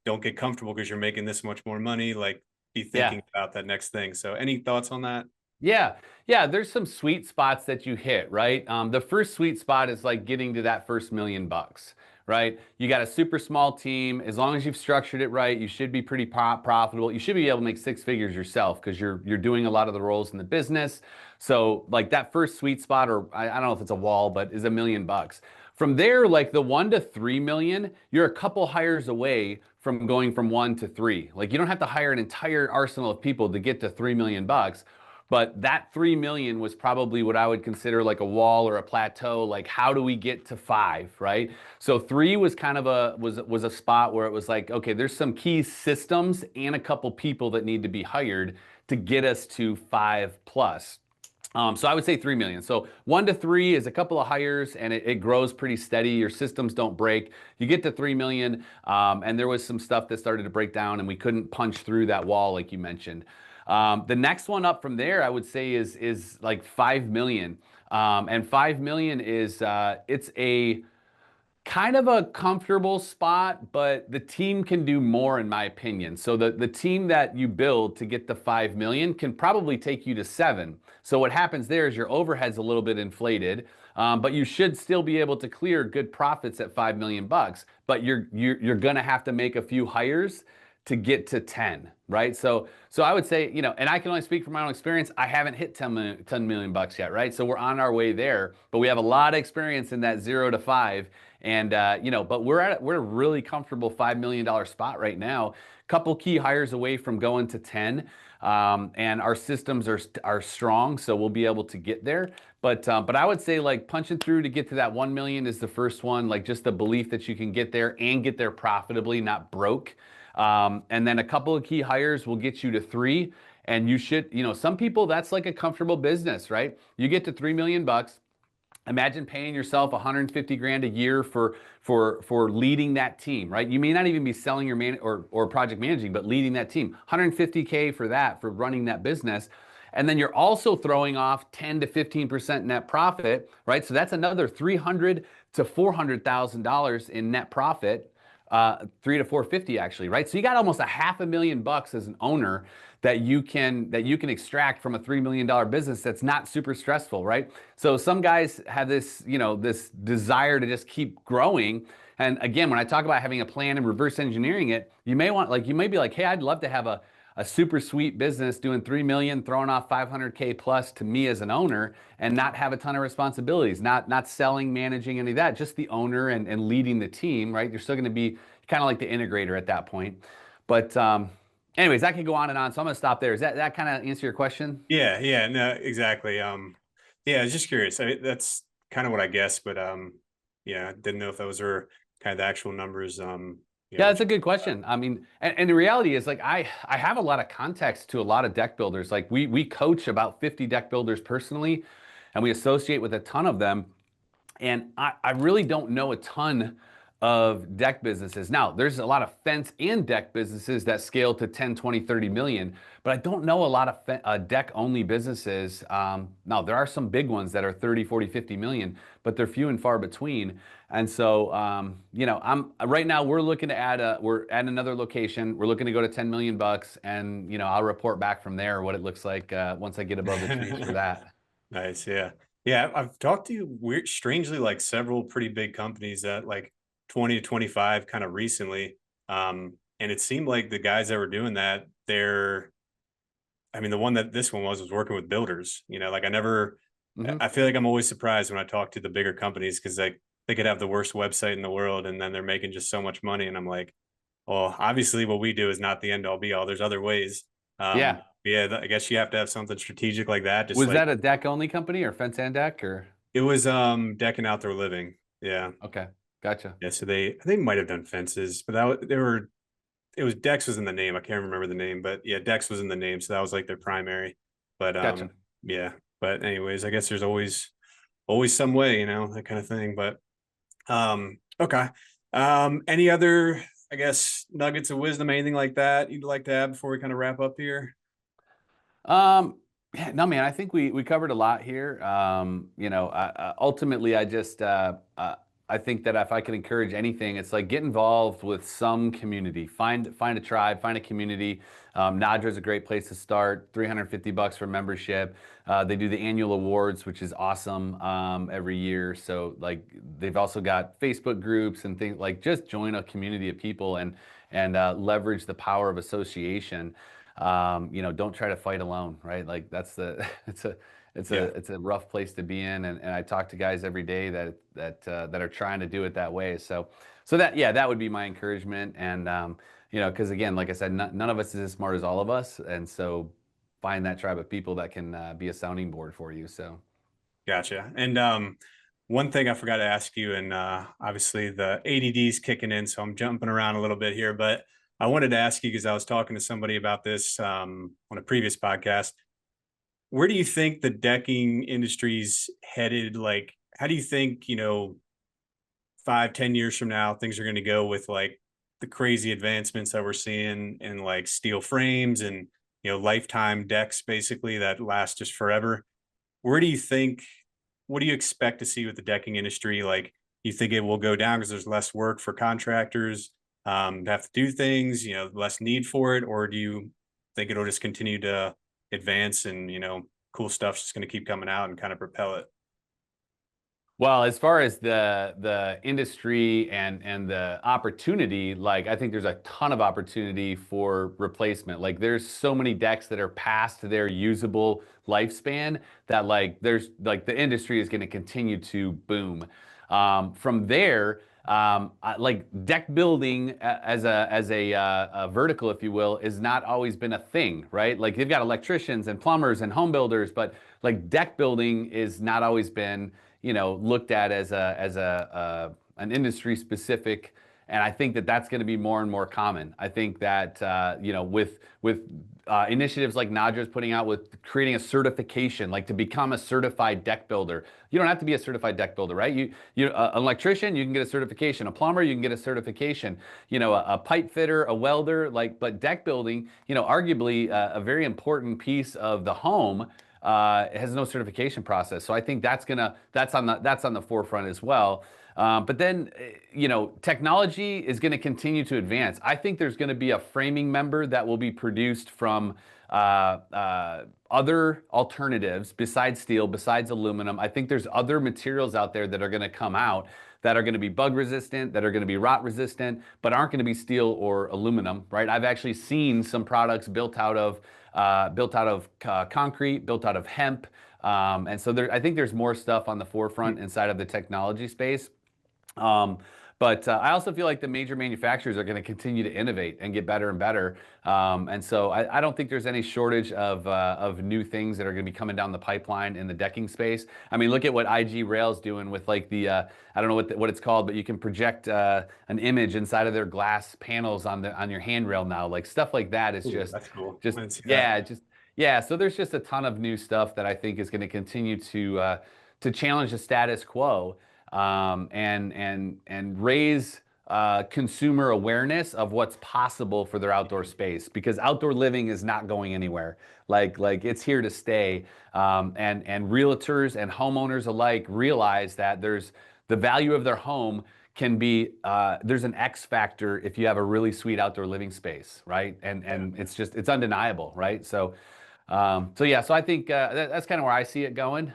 don't get comfortable because you're making this much more money, like be Yeah. thinking about that next thing. So any thoughts on that? Yeah, yeah, there's some sweet spots that you hit, right? The first sweet spot is like getting to that first $1 million, right? You got a super small team. As long as you've structured it right, you should be pretty profitable. You should be able to make six figures yourself because you're doing a lot of the roles in the business. So like that first sweet spot, or I don't know if it's a wall, but is $1 million. From there, like the 1 to 3 million, you're a couple hires away from going from 1 to 3. Like you don't have to hire an entire arsenal of people to get to $3 million. But that 3 million was probably what I would consider like a wall or a plateau. Like, how do we get to 5, right? So 3 was kind of was a spot where it was like, okay, there's some key systems and a couple people that need to be hired to get us to 5 plus. So I would say 3 million. So 1 to 3 is a couple of hires and it grows pretty steady. Your systems don't break. You get to 3 million. And there was some stuff that started to break down and we couldn't punch through that wall like you mentioned. The next one up from there, I would say is like 5 million. And 5 million is it's a kind of a comfortable spot, but the team can do more in my opinion. So the team that you build to get the 5 million can probably take you to 7. So what happens there is your overhead's a little bit inflated, but you should still be able to clear good profits at 5 million bucks. But you're gonna have to make a few hires to get to 10, right? So I would say, and I can only speak from my own experience. I haven't hit 10 million bucks yet, right? So we're on our way there, but we have a lot of experience in that 0 to 5. And but we're a really comfortable $5 million spot right now. Couple key hires away from going to 10. And our systems are strong, so we'll be able to get there. But I would say like punching through to get to that 1 million is the first one. Like just the belief that you can get there and get there profitably, not broke. And then a couple of key hires will get you to 3. And you should, some people that's like a comfortable business, right? You get to 3 million bucks. Imagine paying yourself 150 grand a year for leading that team, right? You may not even be selling your or project managing, but leading that team. 150K for that, for running that business. And then you're also throwing off 10 to 15% net profit, right? So that's another 300 to $400,000 in net profit. 3 to 450 actually, right? So you got almost a $500,000 as an owner that you can extract from a $3 million business that's not super stressful, right? So some guys have this, this desire to just keep growing. And again, when I talk about having a plan and reverse engineering it, you may be like, hey, I'd love to have a super sweet business doing 3 million, throwing off 500K plus to me as an owner and not have a ton of responsibilities, not selling, managing any of that, just the owner and leading the team, right? You're still going to be kind of like the integrator at that point. But anyways, that could go on and on. So I'm going to stop there. Does that kind of answer your question? Yeah, yeah, no, exactly. Yeah, I was just curious. That's kind of what I guessed, but yeah, didn't know if those were kind of the actual numbers. Yeah, Which that's a good question. I mean, and the reality is like I have a lot of context to a lot of deck builders. Like we coach about 50 deck builders personally, and we associate with a ton of them. And I really don't know a ton of deck businesses. Now, there's a lot of fence and deck businesses that scale to 10, 20, 30 million, but I don't know a lot of deck only businesses. Now, there are some big ones that are 30, 40, 50 million, but they're few and far between. And so, I'm right now we're looking to we're at another location. We're looking to go to 10 million bucks and, I'll report back from there what it looks like once I get above the trees for that. nice, yeah, yeah. I've talked to strangely, like several pretty big companies that like 20 to 25 kind of recently. And it seemed like the guys that were doing that, I mean, the one that this one was working with builders. Like Hmm. I feel like I'm always surprised when I talk to the bigger companies because like they could have the worst website in the world and then they're making just so much money. And I'm like, well, obviously what we do is not the end all be all. There's other ways. Yeah. Yeah, I guess you have to have something strategic like that. Just Was like that a deck only company or fence and deck or? it was deck and outdoor living. Yeah. Okay, gotcha, Yeah. So they might have done fences, but they were it was Dex was in the name. I can't remember the name, but yeah, Dex was in the name, so that was like their primary. But gotcha. yeah. But anyways, I guess there's always some way, that kind of thing. But okay. Any other, I guess, nuggets of wisdom, anything like that you'd like to add before we kind of wrap up here? Yeah, no, man, I think we covered a lot here. Ultimately, I think that if I could encourage anything, it's like get involved with some community. Find a tribe, find a community. Nadra's a great place to start. $350 for membership. They do the annual awards, which is awesome every year. So like they've also got Facebook groups and things like just join a community of people and leverage the power of association. Don't try to fight alone, right? Like that's the Yeah. it's a rough place to be in, and I talk to guys every day that are trying to do it that way. So that yeah, that would be my encouragement, and because again, like I said, none of us is as smart as all of us, and so find that tribe of people that can be a sounding board for you. So. Gotcha. And one thing I forgot to ask you, and obviously the ADD is kicking in, so I'm jumping around a little bit here, but I wanted to ask you because I was talking to somebody about this on a previous podcast. Where do you think the decking industry's headed? Like, how do you think, 5, 10 years from now, things are going to go with like the crazy advancements that we're seeing in like steel frames and, lifetime decks basically that last just forever? Where do you think, what do you expect to see with the decking industry? Like, you think it will go down because there's less work for contractors to have to do things, less need for it? Or do you think it'll just continue to advance and, cool stuff's just going to keep coming out and kind of propel it? Well, as far as the industry and the opportunity, like I think there's a ton of opportunity for replacement. Like there's so many decks that are past their usable lifespan that like there's like the industry is going to continue to boom. From there, like deck building as a vertical, if you will, is not always been a thing, right? Like they've got electricians and plumbers and home builders, but like deck building is not always been looked at as an industry specific, and I think that that's going to be more and more common. I think that with initiatives like Nadra's putting out with creating a certification, like to become a certified deck builder. You don't have to be a certified deck builder, right? An electrician, you can get a certification. A plumber, you can get a certification. A pipe fitter, a welder, like, but deck building, arguably a very important piece of the home it has no certification process. So I think that's on the forefront as well. But then, technology is going to continue to advance. I think there's going to be a framing member that will be produced from other alternatives besides steel, besides aluminum. I think there's other materials out there that are going to come out that are going to be bug resistant, that are going to be rot resistant, but aren't going to be steel or aluminum, right? I've actually seen some products built out of concrete, built out of hemp. And so I think there's more stuff on the forefront inside of the technology space. Um, but I also feel like the major manufacturers are going to continue to innovate and get better and better. And so I don't think there's any shortage of new things that are going to be coming down the pipeline in the decking space. I mean, look at what IG Rail's doing with like I don't know what it's called, but you can project an image inside of their glass panels on your handrail now. Like stuff like that is Ooh, that's cool. just I didn't see that. yeah, just yeah. So there's just a ton of new stuff that I think is going to continue to challenge the status quo and raise consumer awareness of what's possible for their outdoor space because outdoor living is not going anywhere. Like it's here to stay. And realtors and homeowners alike realize that there's the value of their home can be there's an X factor if you have a really sweet outdoor living space, right? And it's undeniable, right? So yeah, so I think that's kind of where I see it going.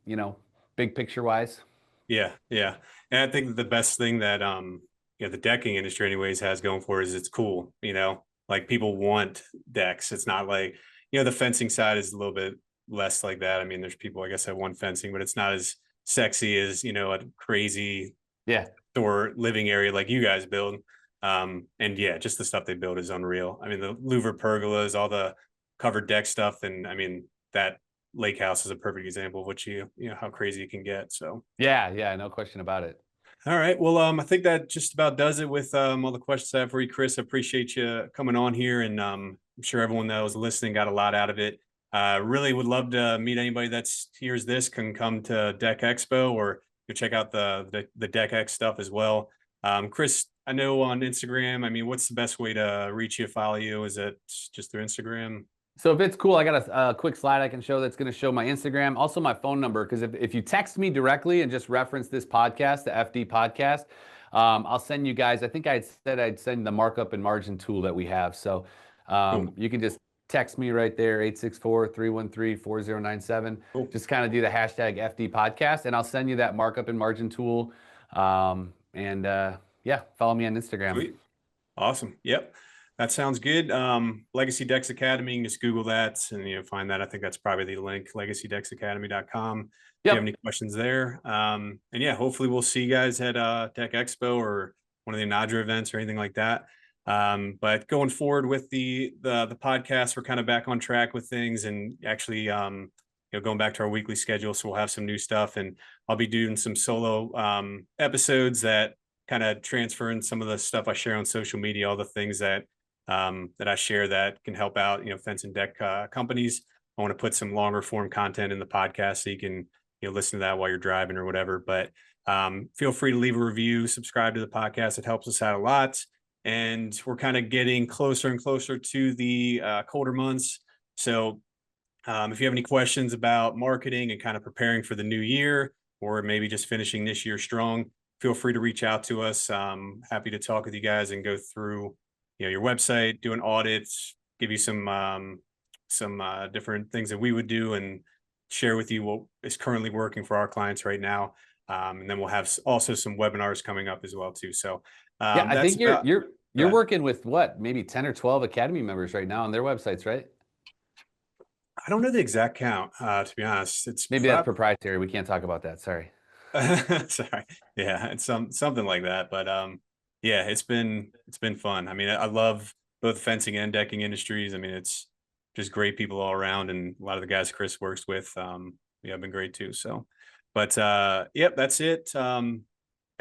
You know, big picture wise. Yeah, yeah. And I think that the best thing that the decking industry anyways has going for it is it's cool, like people want decks. It's not like, the fencing side is a little bit less like that. I mean, there's people I guess that want fencing, but it's not as sexy as, a crazy Yeah. store living area like you guys build. And yeah, just the stuff they build is unreal. I mean, the louver pergolas, all the covered deck stuff, and I mean that lake house is a perfect example of what how crazy it can get. So Yeah, yeah, no question about it. all right. Well, I think that just about does it with all the questions I have for you, Chris. I appreciate you coming on here, and I'm sure everyone that was listening got a lot out of it. Really would love to meet anybody that's hears this can come to Deck Expo or go check out the DeckX stuff as well. Chris, I know on Instagram. I mean, what's the best way to reach you, follow you? Is it just through Instagram? So if it's cool, I got a quick slide I can show that's going to show my Instagram, also my phone number. Because if you text me directly and just reference this podcast, the FD podcast, I'll send you guys. I think I said I'd send the markup and margin tool that we have. So Cool. you can just text me right there, 864-313-4097. Cool. Just kind of do the hashtag FD podcast, and I'll send you that markup and margin tool. Yeah, follow me on Instagram. Sweet. Awesome. Yep. That sounds good. Legacy Decks Academy, you can just Google that and find that. I think that's probably the link, legacydecksacademy.com. If you have any questions there. And yeah, hopefully we'll see you guys at Deck Expo or one of the Inadra events or anything like that. But going forward with the podcast, we're kind of back on track with things and actually going back to our weekly schedule. So we'll have some new stuff, and I'll be doing some solo episodes that kind of transfer in some of the stuff I share on social media, all the things that I share that can help out, fence and deck companies. I want to put some longer form content in the podcast so you can, listen to that while you're driving or whatever. But feel free to leave a review, subscribe to the podcast. It helps us out a lot. And we're kind of getting closer and closer to the colder months. So if you have any questions about marketing and kind of preparing for the new year, or maybe just finishing this year strong, feel free to reach out to us. Happy to talk with you guys and go through your website, do an audit, give you some different things that we would do and share with you what is currently working for our clients right now. And then we'll have also some webinars coming up as well too. So yeah, I think you're working with what, maybe 10 or 12 Academy members right now on their websites, right? I don't know the exact count, to be honest. It's maybe that's proprietary. We can't talk about that. Sorry. Sorry. Yeah, it's something like that. But yeah, it's been fun. I mean, I love both fencing and decking industries. I mean, it's just great people all around, and a lot of the guys Chris works with, have been great too. So, but yep, that's it.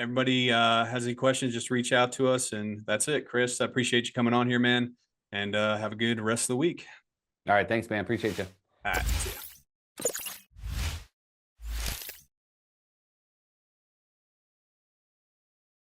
Everybody has any questions, just reach out to us, and that's it. Chris, I appreciate you coming on here, man, and have a good rest of the week. All right, thanks, man. Appreciate you. All right.